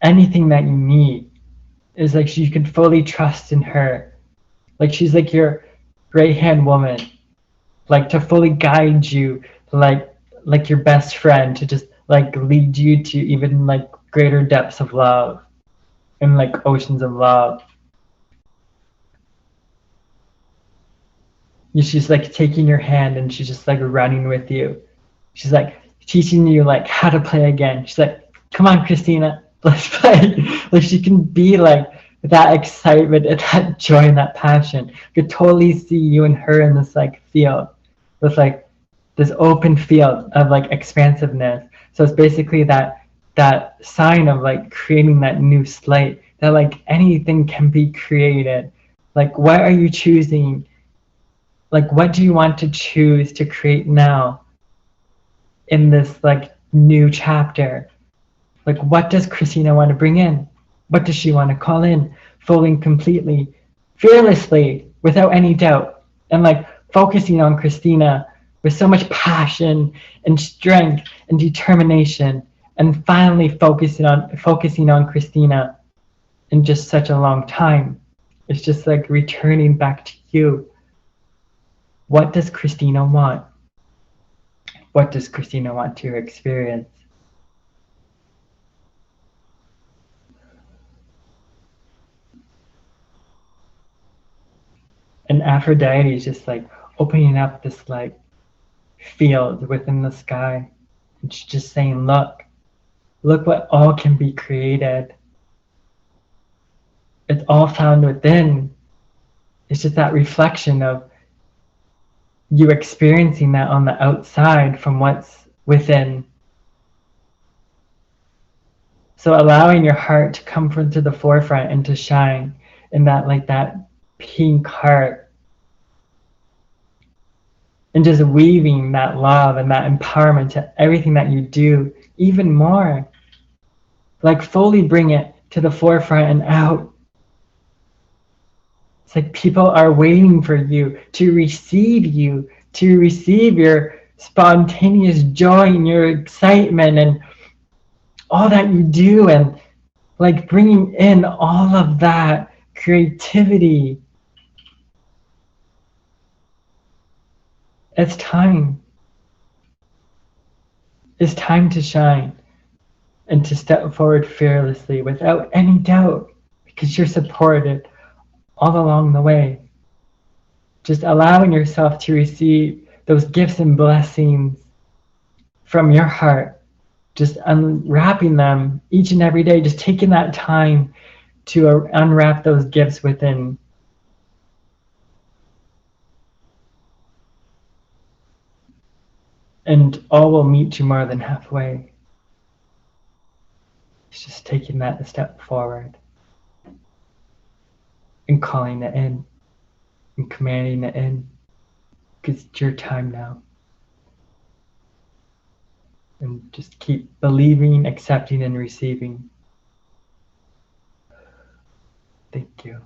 anything that you need is like you can fully trust in her. Like she's like your right hand woman, like to fully guide you, like your best friend, to just like lead you to even like greater depths of love and like oceans of love. She's like taking your hand and she's just like running with you. She's like teaching you like how to play again. She's like, come on, Christina, Let's play. Like she can be like that excitement and that joy and that passion. I could totally see you and her in this like field with like this open field of like expansiveness. So it's basically that sign of like creating that new slate, that like anything can be created. Like what are you choosing? Like what do you want to choose to create now in this like new chapter? Like what does Christina want to bring in? What does she want to call in fully and completely, fearlessly, without any doubt, and like focusing on Christina with so much passion and strength and determination, and finally focusing on Christina in just such a long time. It's just like returning back to you. What does Christina want? What does Christina want to experience? And Aphrodite is just like opening up this like field within the sky. And she's just saying, look what all can be created. It's all found within. It's just that reflection of you experiencing that on the outside from what's within. So allowing your heart to come to the forefront and to shine in that like that pink heart, and just weaving that love and that empowerment to everything that you do even more. Like fully bring it to the forefront and out. It's like people are waiting for you, to receive your spontaneous joy and your excitement and all that you do, and like bringing in all of that creativity. It's time. It's time to shine and to step forward fearlessly without any doubt, because you're supported all along the way. Just allowing yourself to receive those gifts and blessings from your heart, just unwrapping them each and every day, just taking that time to unwrap those gifts within. And all will meet you more than halfway. It's just taking that step forward and calling it in and commanding it in, because it's your time now. And just keep believing, accepting, and receiving. Thank you.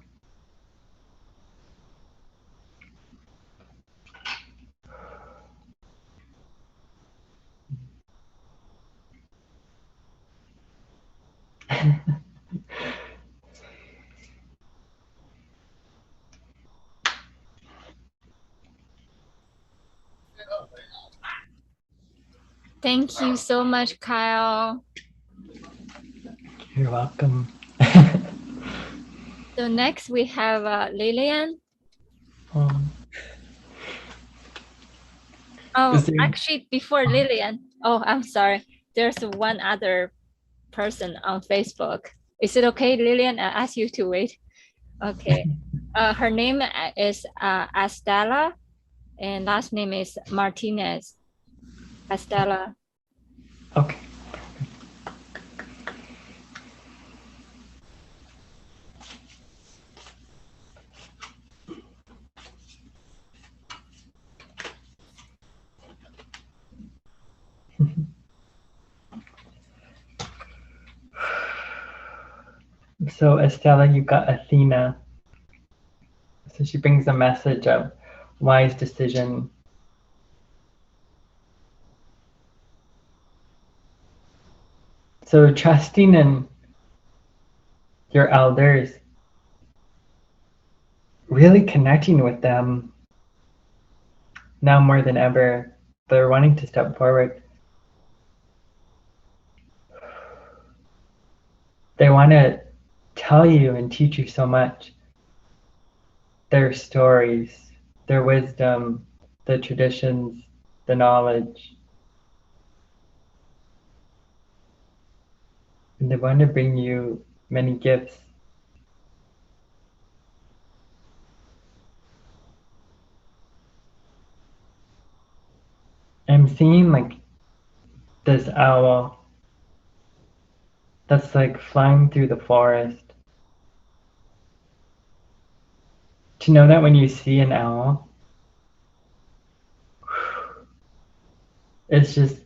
Thank you so much, Kyle. You're welcome. So next we have Lillian. Oh, actually, before Lillian, I'm sorry. There's one other person on Facebook. Is it okay, Lillian? I ask you to wait. Okay. Her name is Estela, and last name is Martinez. Estela. Okay. So Estella, you got Athena. So she brings a message of wise decision. So trusting in your elders, really connecting with them now more than ever. They're wanting to step forward. They want to tell you and teach you so much. Their stories, their wisdom, the traditions, the knowledge. And they want to bring you many gifts. I'm seeing like this owl that's like flying through the forest. To know that when you see an owl, it's just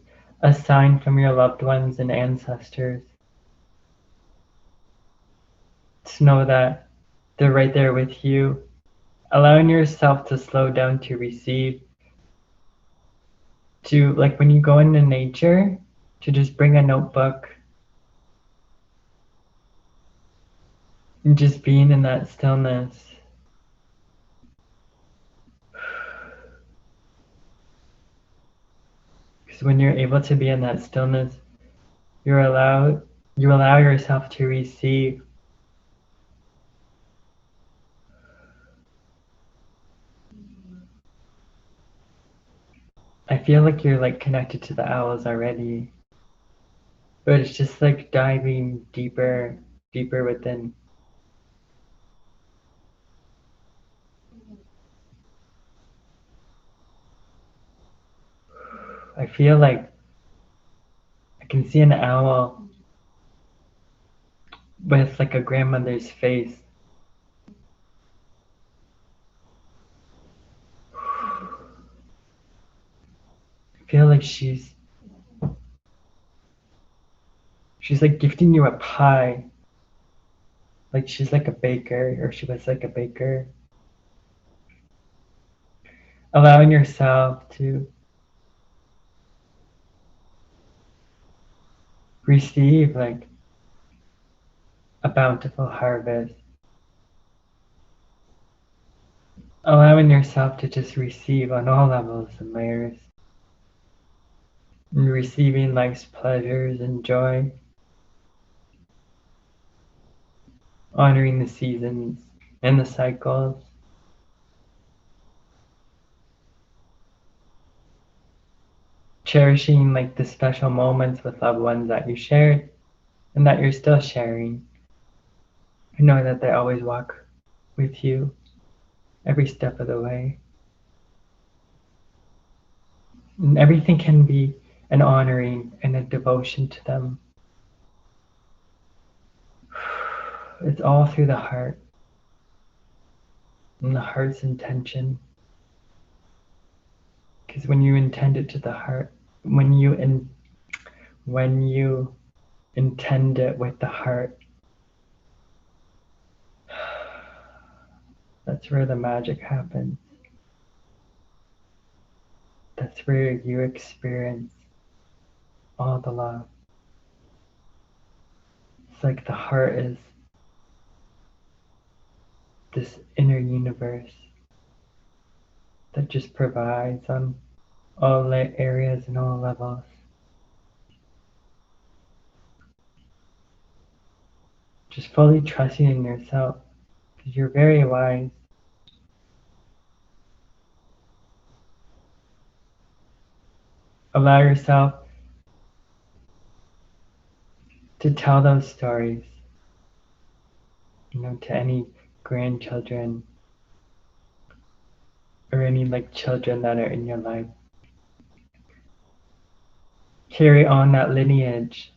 a sign from your loved ones and ancestors. To know that they're right there with you, allowing yourself to slow down to receive, to like when you go into nature, to just bring a notebook and just being in that stillness. Because when you're able to be in that stillness, you allow yourself to receive. I feel like you're like connected to the owls already, but it's just like diving deeper, deeper within. I feel like I can see an owl with like a grandmother's face. I feel like she's like gifting you a pie. Like she's like a baker, or she was like a baker. Allowing yourself to receive like a bountiful harvest. Allowing yourself to just receive on all levels and layers. And receiving life's pleasures and joy. Honoring the seasons and the cycles. Cherishing like the special moments with loved ones that you shared and that you're still sharing. And knowing that they always walk with you every step of the way. And everything can be an honoring and a devotion to them. It's all through the heart and the heart's intention. Because when you intend it to the heart, when you intend it with the heart, that's where the magic happens. That's where you experience all the love. It's like the heart is this inner universe that just provides on all areas and all levels. Just fully trusting in yourself, because you're very wise. Allow yourself to tell those stories, to any grandchildren or any like children that are in your life. Carry on that lineage,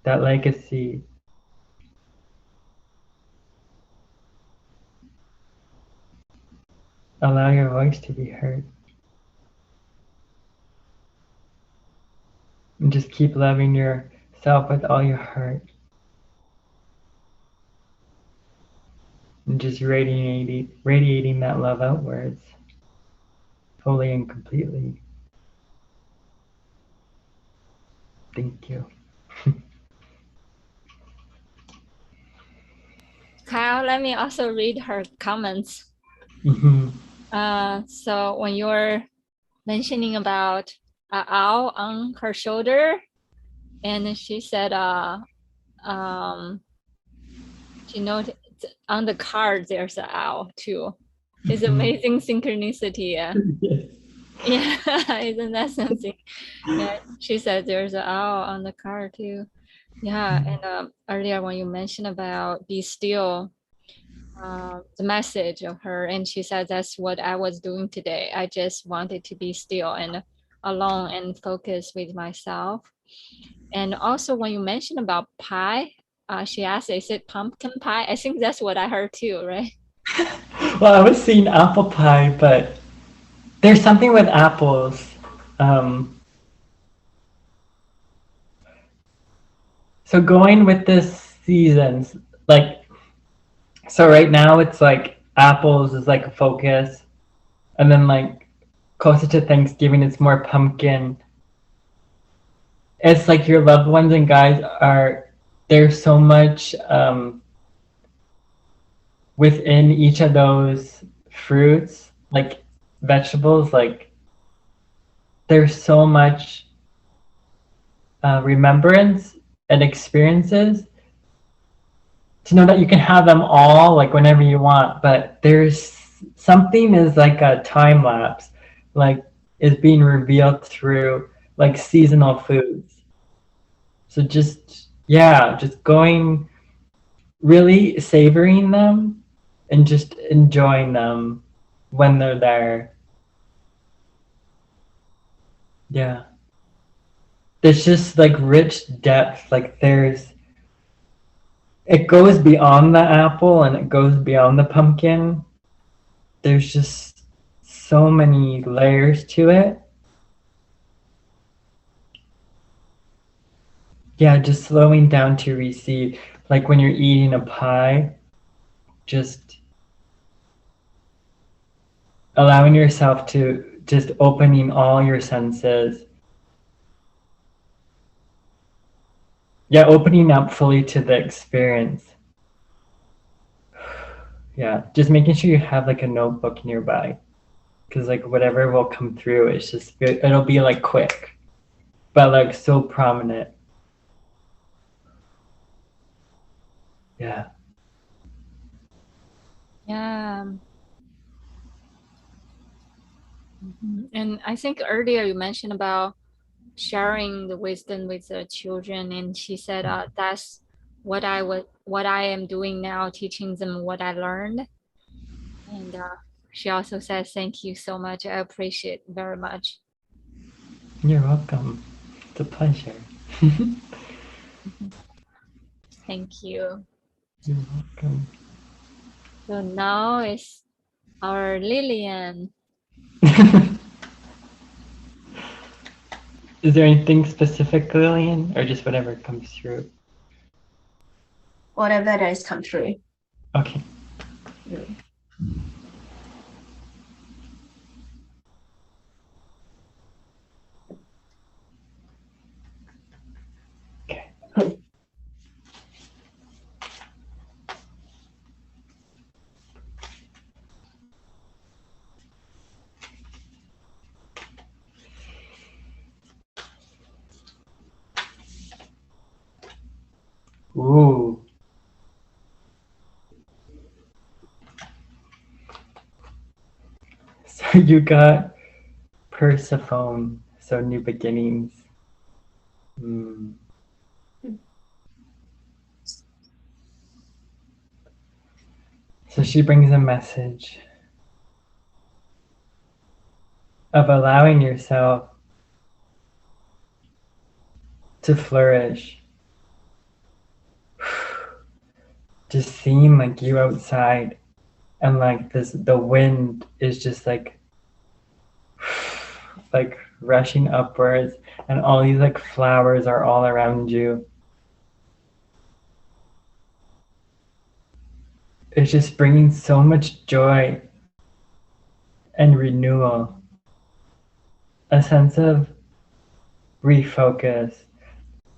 that legacy. Allow your voice to be heard. And just keep loving yourself with all your heart. And just radiating that love outwards, fully and completely. Thank you. Kyle, let me also read her comments. So when you were mentioning about an owl on her shoulder, and she said, she noted on the card there's an owl too. It's amazing synchronicity. Yeah. Yes. Yeah, isn't that something? Yeah, she said there's an owl on the card too. Yeah, and earlier when you mentioned about be still, the message of her, and she said that's what I was doing today. I just wanted to be still and alone and focus with myself. And also when you mentioned about pie, she asked, is it pumpkin pie? I think that's what I heard too, right? Well, I was seeing apple pie, but there's something with apples. Um, so going with this seasons, like, so right now it's like apples is like a focus, and then like closer to Thanksgiving it's more pumpkin. It's like your loved ones and guys are there's so much within each of those fruits, like vegetables, like there's so much remembrance and experiences to know that you can have them all like whenever you want, but there's something is like a time lapse, like is being revealed through like seasonal foods. So just yeah, just going really savoring them and just enjoying them when they're there. Yeah. There's just like rich depth, like there's it goes beyond the apple and it goes beyond the pumpkin. There's just so many layers to it. Yeah, just slowing down to receive. Like when you're eating a pie, just allowing yourself to just opening all your senses. Yeah, opening up fully to the experience. Yeah, just making sure you have like a notebook nearby. Because like whatever will come through, it's just, it'll be like quick, but like so prominent. Yeah. Yeah. And I think earlier you mentioned about sharing the wisdom with the children, and she said that's what I am doing now, teaching them what I learned. And she also said thank you so much. I appreciate very much. You're welcome. It's a pleasure. Thank you. You're welcome. So now it's our Lillian. Is there anything specific, Lillian, or just whatever comes through? Whatever that has come through. Okay. Okay. Ooh. So you got Persephone, so new beginnings. Mm. So she brings a message of allowing yourself to flourish. Just seeing like you outside and like this the wind is just like rushing upwards and all these like flowers are all around you. It's just bringing so much joy and renewal, a sense of refocus.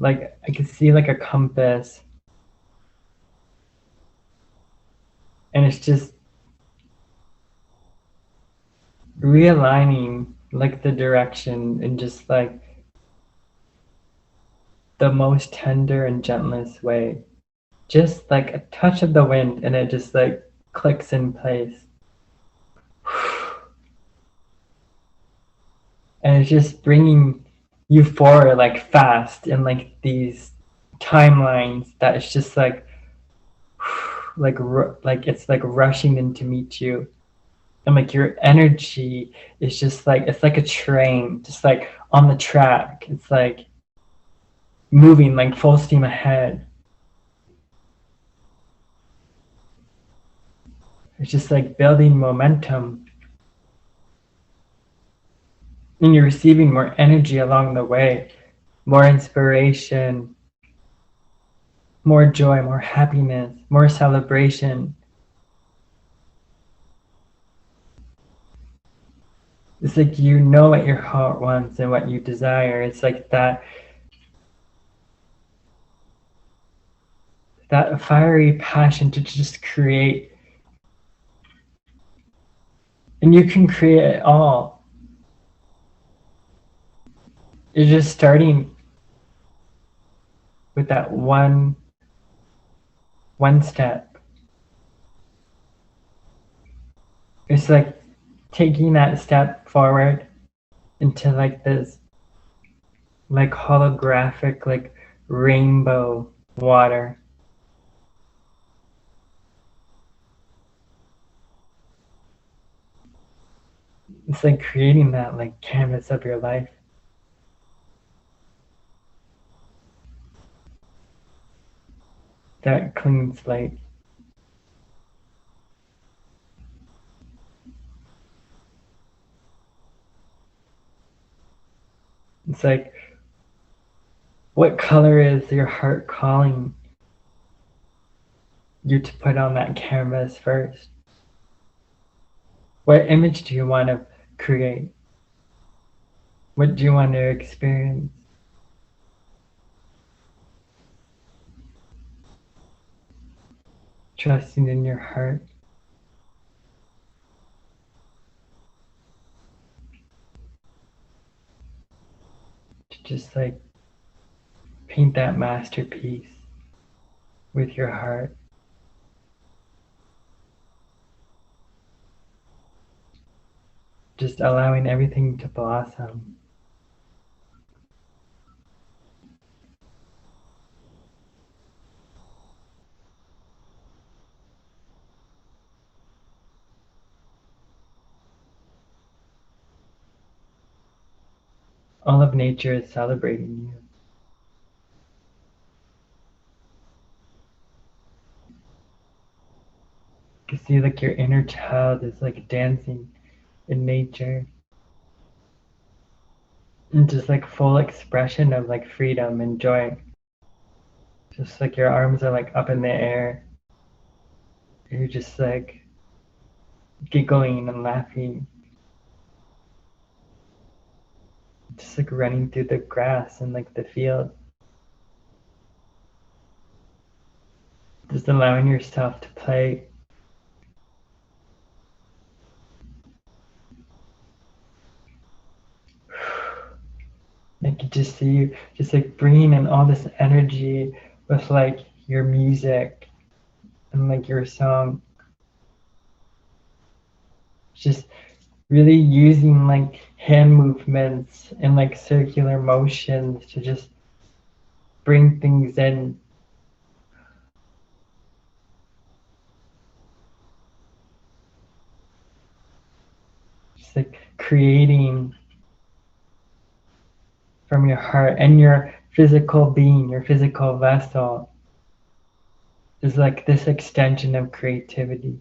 Like I could see like a compass, and it's just realigning like the direction in just like the most tender and gentlest way. Just like a touch of the wind, and it just like clicks in place. And it's just bringing you forward like fast in like these timelines that it's just like it's like rushing in to meet you, and like your energy is just like it's like a train just like on the track. It's like moving like full steam ahead. It's just like building momentum, and you're receiving more energy along the way, more inspiration, more joy, more happiness, more celebration. It's like you know what your heart wants and what you desire. It's like that fiery passion to just create. And you can create it all. You're just starting with that one step. It's like taking that step forward into like this like holographic like rainbow water. It's like creating that like canvas of your life. That clean slate. It's like, what color is your heart calling you to put on that canvas first? What image do you want to create? What do you want to experience? Trusting in your heart. To just like paint that masterpiece with your heart. Just allowing everything to blossom. All of nature is celebrating you. You can see like your inner child is like dancing in nature. And just like full expression of like freedom and joy. Just like your arms are like up in the air. You're just like giggling and laughing. Just like running through the grass and like the field. Just allowing yourself to play. Like you just see you just like bringing in all this energy with like your music and like your song. Just really using like hand movements and like circular motions to just bring things in. Just like creating from your heart, and your physical being, your physical vessel is like this extension of creativity.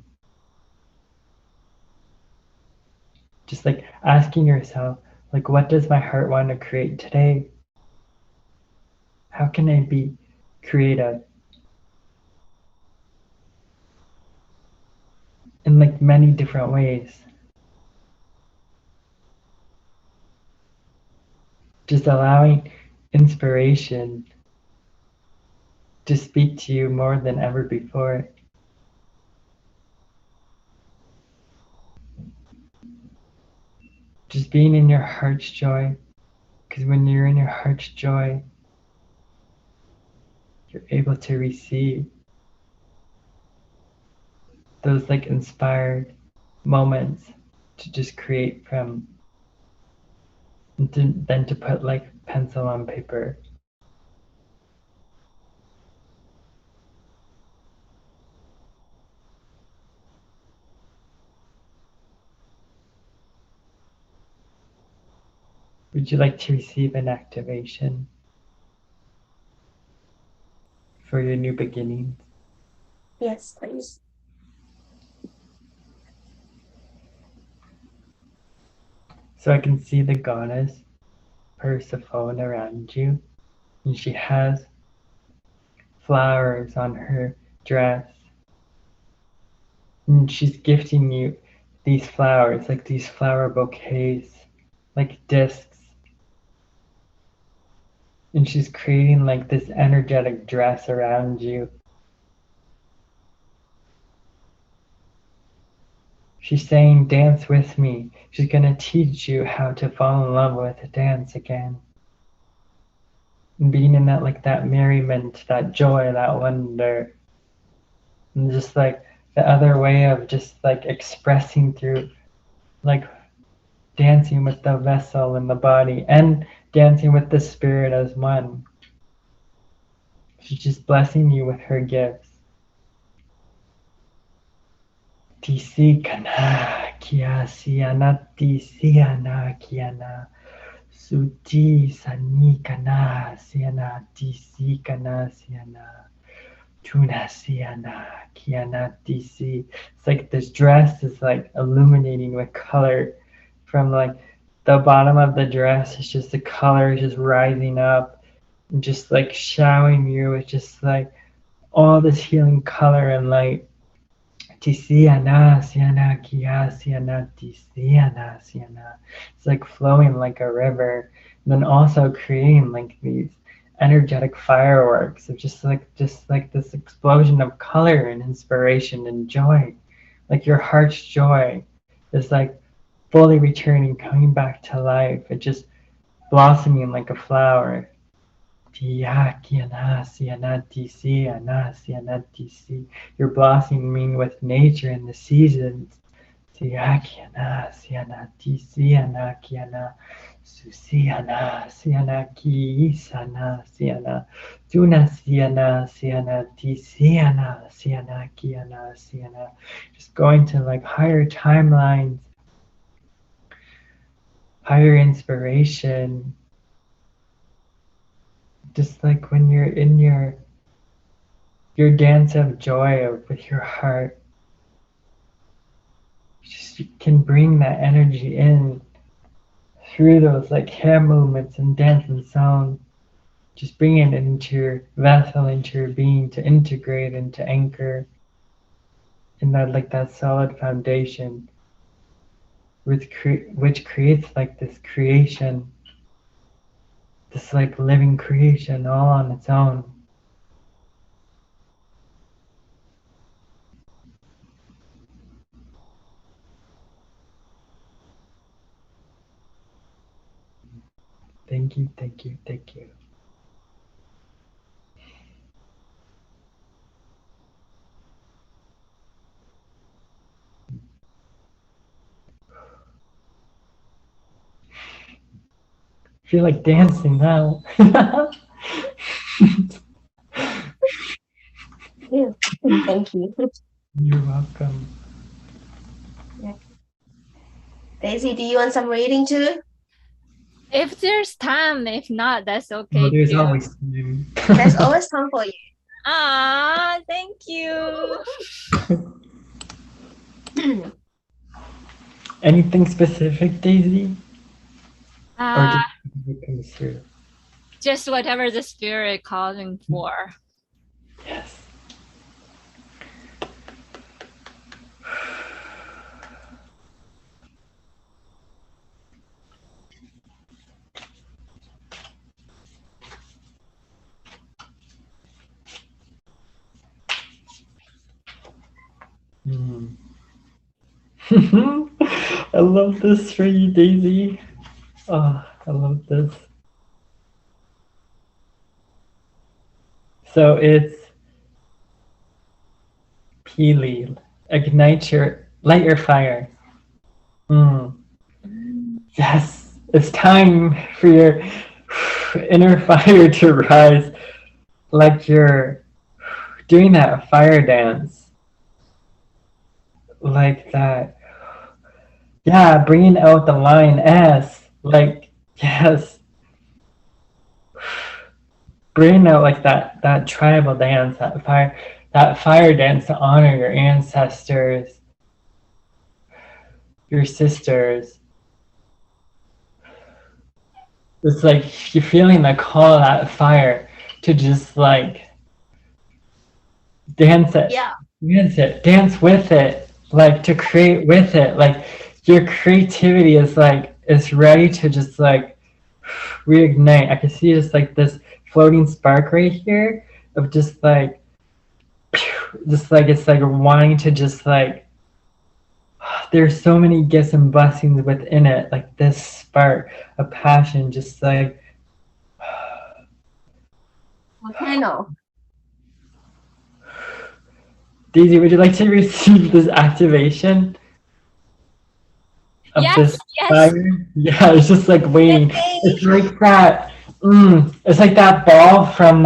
Just like asking yourself, like, what does my heart want to create today? How can I be creative? In like many different ways. Just allowing inspiration to speak to you more than ever before. Just being in your heart's joy, because when you're in your heart's joy, you're able to receive those like inspired moments to just create from, and then to put like pencil on paper. Would you like to receive an activation for your new beginnings? Yes, please. So I can see the goddess Persephone around you, and she has flowers on her dress, and she's gifting you these flowers, like these flower bouquets, like discs, and she's creating like this energetic dress around you. She's saying, dance with me. She's gonna teach you how to fall in love with dance again. And being in that, like, that merriment, that joy, that wonder. And just like the other way of just like expressing through, like, dancing with the vessel and the body and dancing with the spirit as one. She's just blessing you with her gifts. Tisi kana kia siana tisiana kiana suti sani kana siana tisi kana siana tuna siana kiana tisi. It's like this dress is like illuminating with color from like the bottom of the dress. It's just the color just rising up and just like showering you with just like all this healing color and light. Tisiana, siana, kia, siana, tisiana, siana. It's like flowing like a river. And then also creating like these energetic fireworks of just like this explosion of color and inspiration and joy. Like your heart's joy is like fully returning, coming back to life. It just blossoming like a flower. You're blossoming with nature and the seasons. Just going to like higher timelines, higher inspiration. Just like when you're in your dance of joy with your heart, you can bring that energy in through those like hand movements and dance and sound. Just bring it into your vessel, into your being, to integrate and to anchor in that like that solid foundation, which creates like this creation, this like living creation all on its own. Thank you, thank you, thank you. I feel like dancing now. Yeah. Thank you. You're welcome. Daisy, do you want some reading too? If there's time, if not, that's okay. Oh, there's too. always time. There's always time for you. Ah, thank you. Anything specific, Daisy? Or Uh, just what comes through? just whatever the spirit calling for. Yes. I love this for you, Daisy. Oh, I love this. So it's Peely. Light your fire. Yes, it's time for your inner fire to rise, like you're doing that fire dance. Like that. Yeah, bringing out the line S. Like, Yes. Bring out like that tribal dance, that fire dance to honor your ancestors, your sisters. It's like you're feeling the call of that fire to just like dance it, Yeah. dance with it, like to create with it. Like your creativity is ready to just like reignite. I can see just like this floating spark right here of just like it's like wanting to just like there's so many gifts and blessings within it, like this spark of passion, just like Volcano. Daisy, would you like to receive this activation of this Yes. fire? Yeah, it's just like waiting. It's like that. It's like that ball from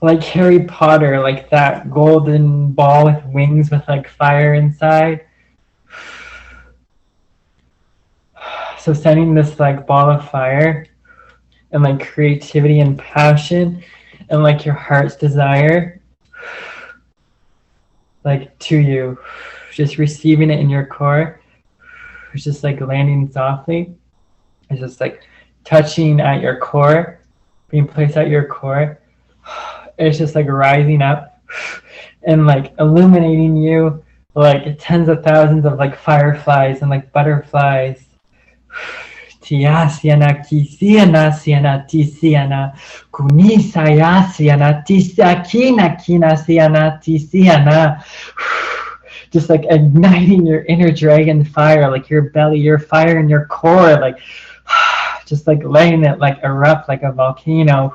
like Harry Potter, like that golden ball with wings with like fire inside. So sending this like ball of fire and like creativity and passion and like your heart's desire like to you, just receiving it in your core. It's just like landing softly. It's just like touching at your core, being placed at your core. It's just like rising up and like illuminating you like tens of thousands of like fireflies and like butterflies. Tia siana kisiana siana tisiana kunisaya siana tisakina kina siana tisiana. Just like igniting your inner dragon fire, like your belly, your fire in your core, like just like letting it like erupt like a volcano,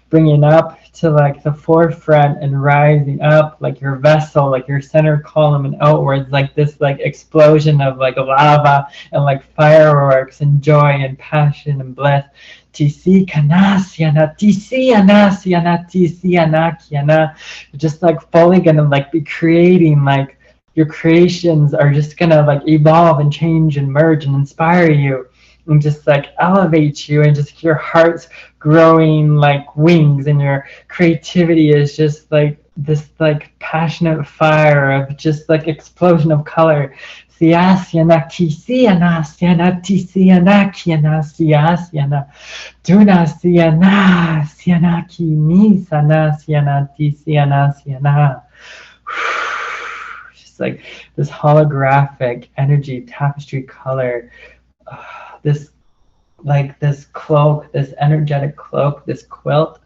bringing up to like the forefront and rising up like your vessel, like your center column and outwards, like this like explosion of like lava and like fireworks and joy and passion and bliss. TC kanasiana, TC anasiana, TC anakiana. Just like fully gonna like be creating like your creations are just gonna like evolve and change and merge and inspire you and just like elevate you and just your heart's growing like wings and your creativity is just like this like passionate fire of just like explosion of color. Siasiana kisiana siana tisiana kiana siasiana duna siana siana kini sana siana tisiana siana. Just like this holographic energy tapestry color, this like this cloak, this energetic cloak, this quilt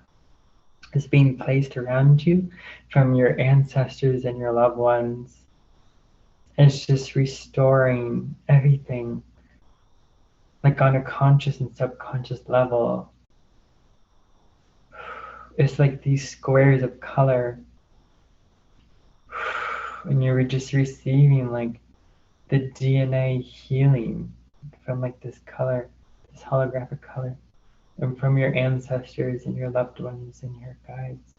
is being placed around you from your ancestors and your loved ones. It's just restoring everything like on a conscious and subconscious level. It's like these squares of color and you're just receiving like the DNA healing from like this color, this holographic color, and from your ancestors and your loved ones and your guides.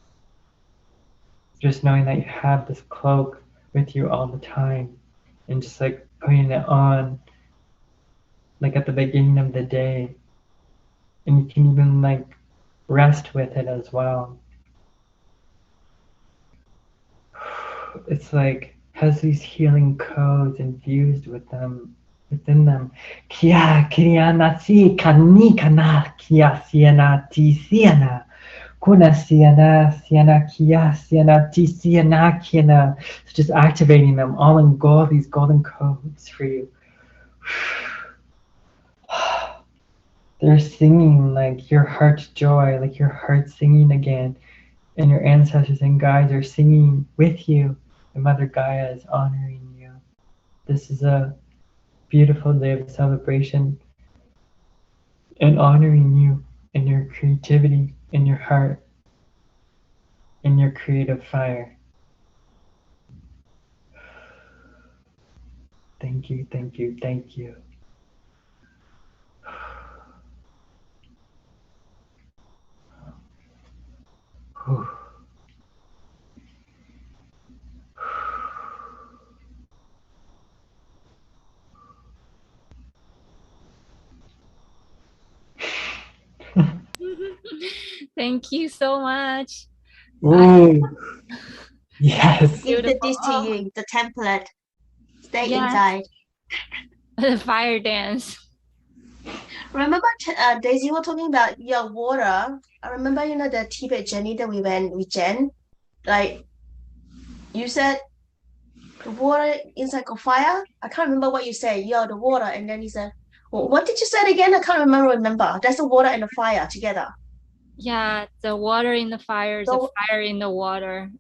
Just knowing that you have this cloak with you all the time and just like putting it on like at the beginning of the day, and you can even like rest with it as well. It's like has these healing codes infused with them within them. Kia kiriana si kani kana kia siena ti siena. Kuna siena siena kia siena ti siena kiena. So just activating them all in gold, these golden codes for you. They're singing like your heart's joy, like your heart singing again. And your ancestors and guides are singing with you. And Mother Gaia is honoring you. This is a beautiful day of celebration and honoring you and your creativity and your heart and your creative fire. Thank you, thank you, thank you. Whew. Thank you so much. Ooh. Yes. Give the Beautiful. this to you, the template. Stay Yes. inside. The fire dance. Remember, Daisy, you were talking about your water. I remember, the Tibet journey that we went with Jen. Like, you said the water is like a fire. I can't remember what you said. The water. And then you said, well, what did you say again? I can't remember. That's the water and the fire together. Yeah, the water in the fire, the So, fire in the water.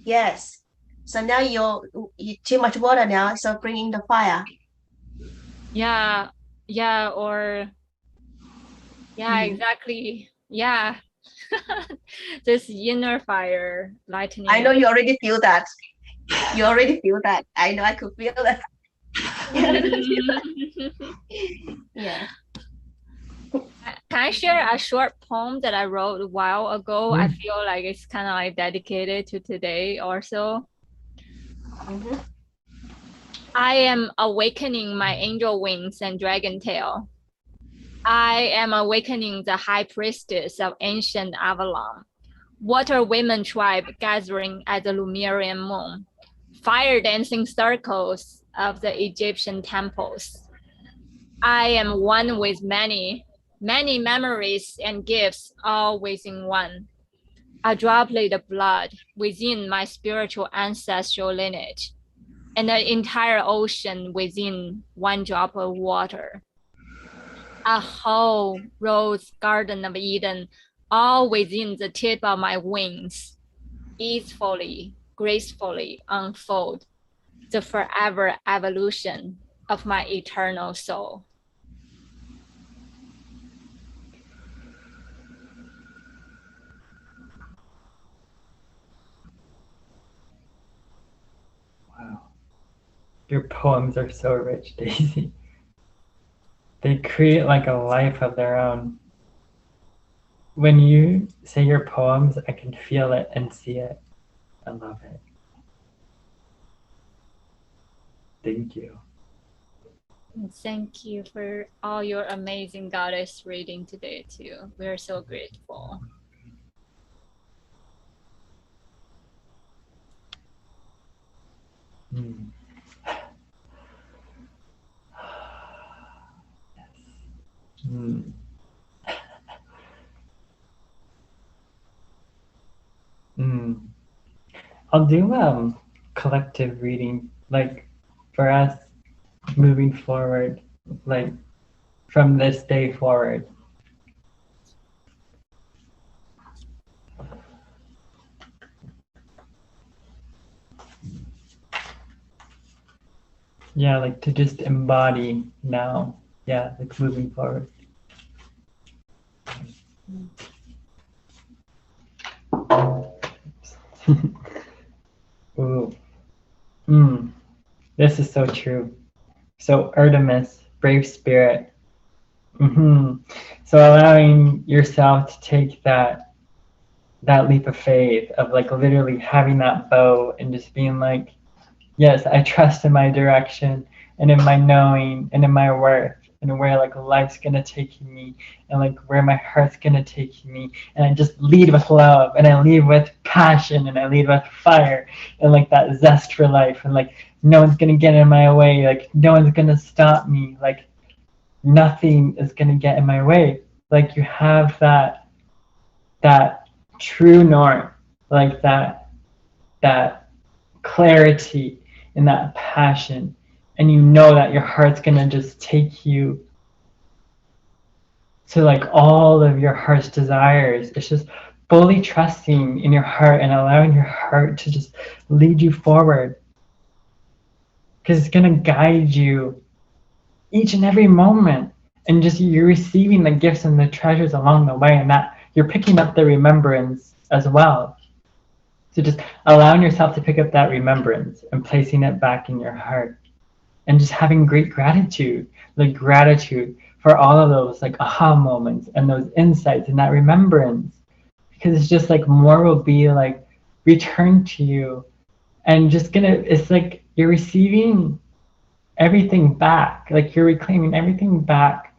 yes. So now you too much water now, so bringing the fire. Yeah, or exactly. Yeah. This inner fire lightning. I know you already feel that. You already feel that. I know I could feel that. Yeah. Can I share a short poem that I wrote a while ago? I Mm. feel like it's kind of like dedicated to today also. Mhm. I am awakening my angel wings and dragon tail. I am awakening the high priestess of ancient Avalon. Water women tribe gathering at the Lemurian moon. Fire dancing circles of the Egyptian temples. I am one with many, many memories and gifts all within one. A droplet of blood within my spiritual ancestral lineage, and an entire ocean within one drop of water. A whole rose garden of Eden, all within the tip of my wings, easefully, gracefully unfold the forever evolution of my eternal soul. Wow. Your poems are so rich, Daisy. They create like a life of their own. When you say your poems, I can feel it and see it. I love it. Thank you. And thank you for all your amazing goddess reading today too. We are so grateful. Mm. Yes. Mm. Mm. I'll do collective reading, like for us moving forward, like from this day forward. Yeah, like to just embody now. Yeah, like moving forward. Ooh. Mm. This is so true. So Artemis, brave spirit. So allowing yourself to take that leap of faith of like literally having that bow and just being like, yes, I trust in my direction and in my knowing and in my worth and where like life's gonna take me and like where my heart's gonna take me. And I just lead with love and I lead with passion and I lead with fire and like that zest for life and like no one's gonna get in my way, like no one's gonna stop me, like nothing is gonna get in my way. Like you have that true north, like that clarity and that passion, and you know that your heart's gonna just take you to like all of your heart's desires. It's just fully trusting in your heart and allowing your heart to just lead you forward, because it's gonna guide you each and every moment, and just you're receiving the gifts and the treasures along the way, and that you're picking up the remembrance as well. So just allowing yourself to pick up that remembrance and placing it back in your heart and just having great gratitude, like gratitude for all of those like aha moments and those insights and that remembrance. Because it's just like more will be like returned to you and just it's like you're receiving everything back. Like you're reclaiming everything back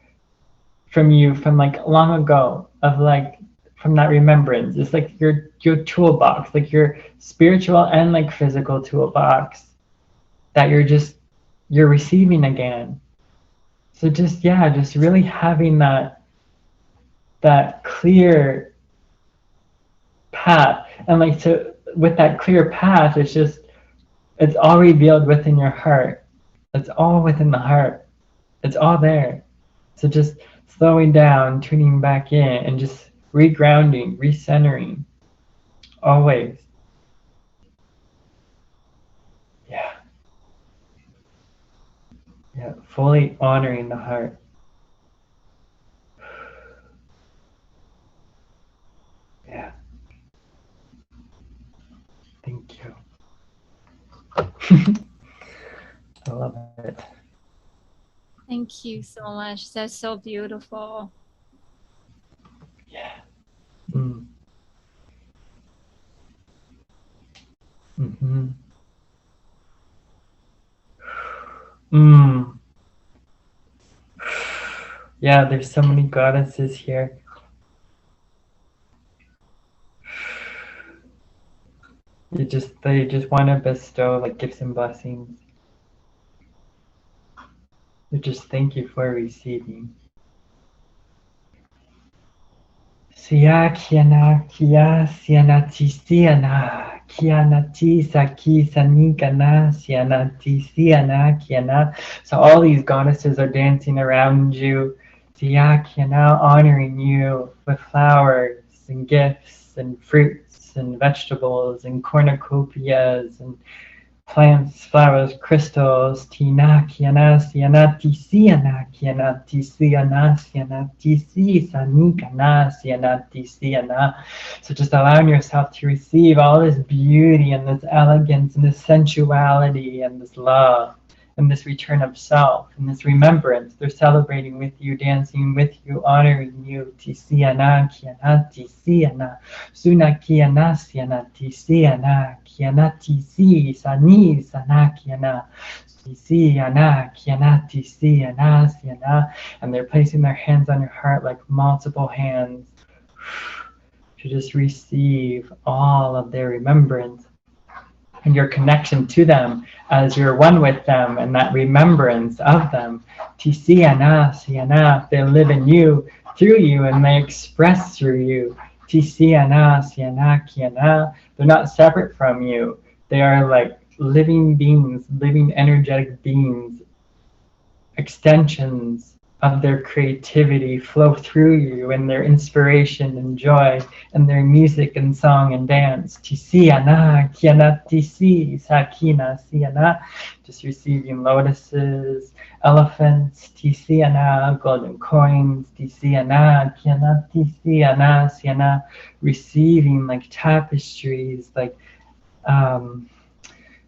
from you from like long ago of like from that remembrance. It's like your toolbox, like your spiritual and like physical toolbox that you're receiving again. So just just really having that clear path, and like to with that clear path, it's all revealed within your heart. It's all within the heart. It's all there. So just slowing down, tuning back in, and just regrounding, recentering, always. Yeah. Yeah. Fully honoring the heart. Yeah. Thank you. I love it. Thank you so much. That's so beautiful. Yeah. Mm. Mm-hmm. Mm. Yeah, there's so many goddesses here. They just want to bestow like gifts and blessings. They just thank you for receiving. Siya kiana kia sianati siana kianati saki sanikana sianati siana kiana. So all these goddesses are dancing around you. Siya kiana, honoring you with flowers and gifts and fruits and vegetables and cornucopias and plants, flowers, crystals, tina, kiana, siana, tisiana, kiana, tisiana, siana, tisi, sani, kana, siana, tisiana. So just allowing yourself to receive all this beauty and this elegance and this sensuality and this love and this return of self and this remembrance. They're celebrating with you, dancing with you, honoring you. Tisiana, kiana, tisiana, suna kiana, siana, tisiana, kiana, tisi, sani, sana, kiana. Tisiana, kiana, tisiana, siana. And they're placing their hands on your heart like multiple hands to just receive all of their remembrance and your connection to them as you're one with them and that remembrance of them. Tisiana, siana, they live in you, through you, and they express through you. Tisiana, siana, kiana, they're not separate from you. They are like living beings, living energetic beings, extensions of their creativity flow through you, and their inspiration and joy and their music and song and dance. Tisiana, kiana tisi, sakina, siana. Just receiving lotuses, elephants, tisiana, golden coins, tisiana, kiana tisiana, siana. Receiving like tapestries, like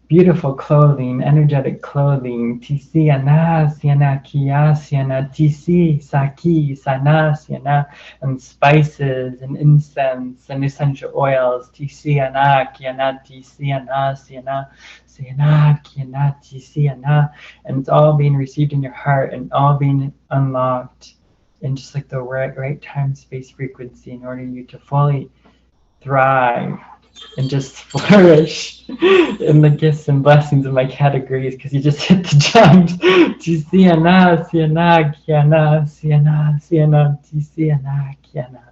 beautiful clothing, energetic clothing. Tisi ana, siana kia, siana tisi, saki, sana, siana, and spices and incense and essential oils. Tisi ana, kiana, tisi ana, siana, siana, kiana, tisi ana. And it's all being received in your heart and all being unlocked in just like the right time, space, frequency in order you to fully thrive and just flourish in the gifts and blessings of my categories, because you just hit the drums. Tisiana, siana, kiana, siana, siana, tisiana, kiana.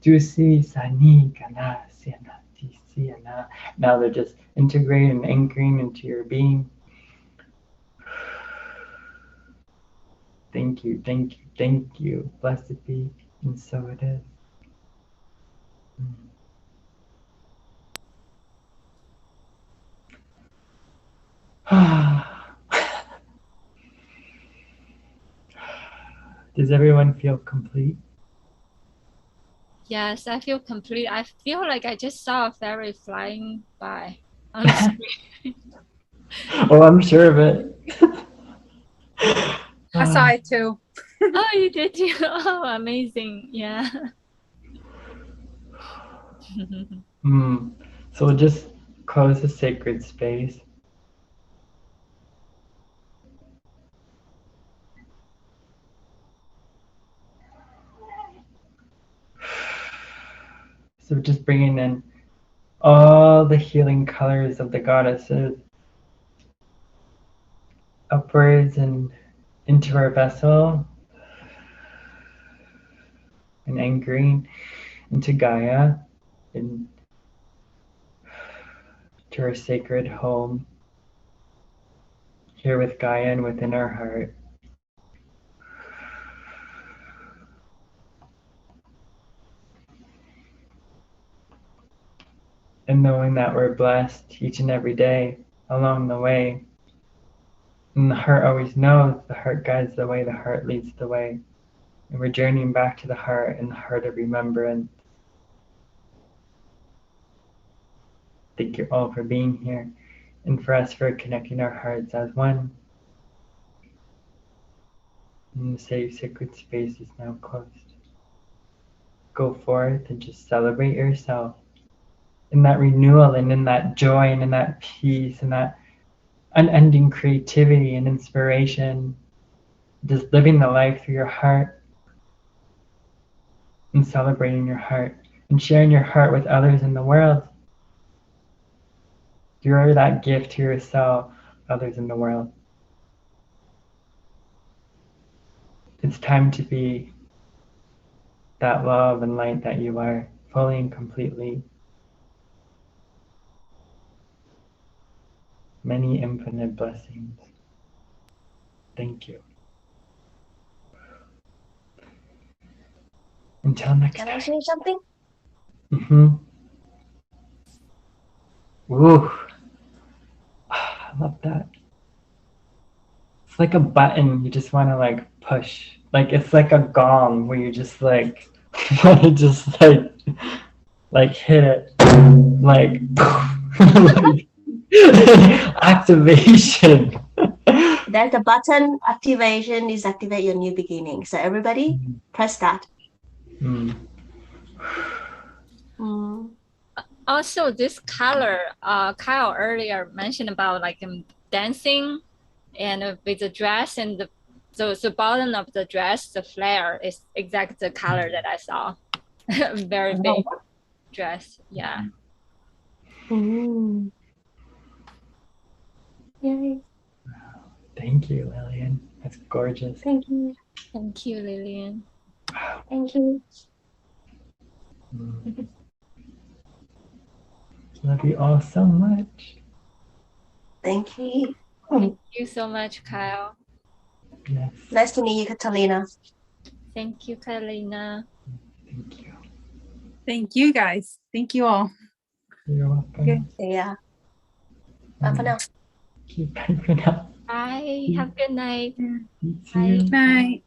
Tusi, sani, kana, siana, tisiana. Now they're just integrating and anchoring into your being. Thank you, thank you, thank you. Blessed be, and so it is. Does everyone feel complete? Yes, I feel complete. I feel like I just saw a fairy flying by on the screen. Oh, I'm sure of it. I saw it too. Oh, you did too. Oh, amazing. Yeah. So we'll just close the sacred space. So just bringing in all the healing colors of the goddesses upwards and into our vessel and anchoring into Gaia and to our sacred home here with Gaia and within our heart. And knowing that we're blessed each and every day along the way. And the heart always knows, the heart guides the way, the heart leads the way. And we're journeying back to the heart and the heart of remembrance. Thank you all for being here and for us for connecting our hearts as one. And the safe, sacred space is now closed. Go forth and just celebrate yourself in that renewal and in that joy and in that peace and that unending creativity and inspiration. Just living the life through your heart and celebrating your heart and sharing your heart with others in the world. You're that gift to yourself, others in the world. It's time to be that love and light that you are, fully and completely. Many infinite blessings. Thank you. Until next Can time. I say something? Ooh. I love that. It's like a button you just want to like push. Like it's like a gong where you just like want to just like hit it. Like, like activation. There's the button activation is activate your new beginning. So everybody press that. Mm. Mm. Also, this color, Kyle earlier mentioned about like dancing, and with the dress and the bottom of the dress, the flare is exact the color that I saw. Very big dress, yeah. Mm. Yay. Thank you, Lillian. That's gorgeous. Thank you. Thank you, Lillian. Thank you. Mm. Love you all so much. Thank you. Thank you so much, Kyle. Yes. Nice to meet you, Catalina. Thank you, Catalina. Thank you. Thank you guys. Thank you all. You're welcome. Okay. Yeah. Bye for now. Keep bye for now. Bye. Have a good night. You Bye. too. Night.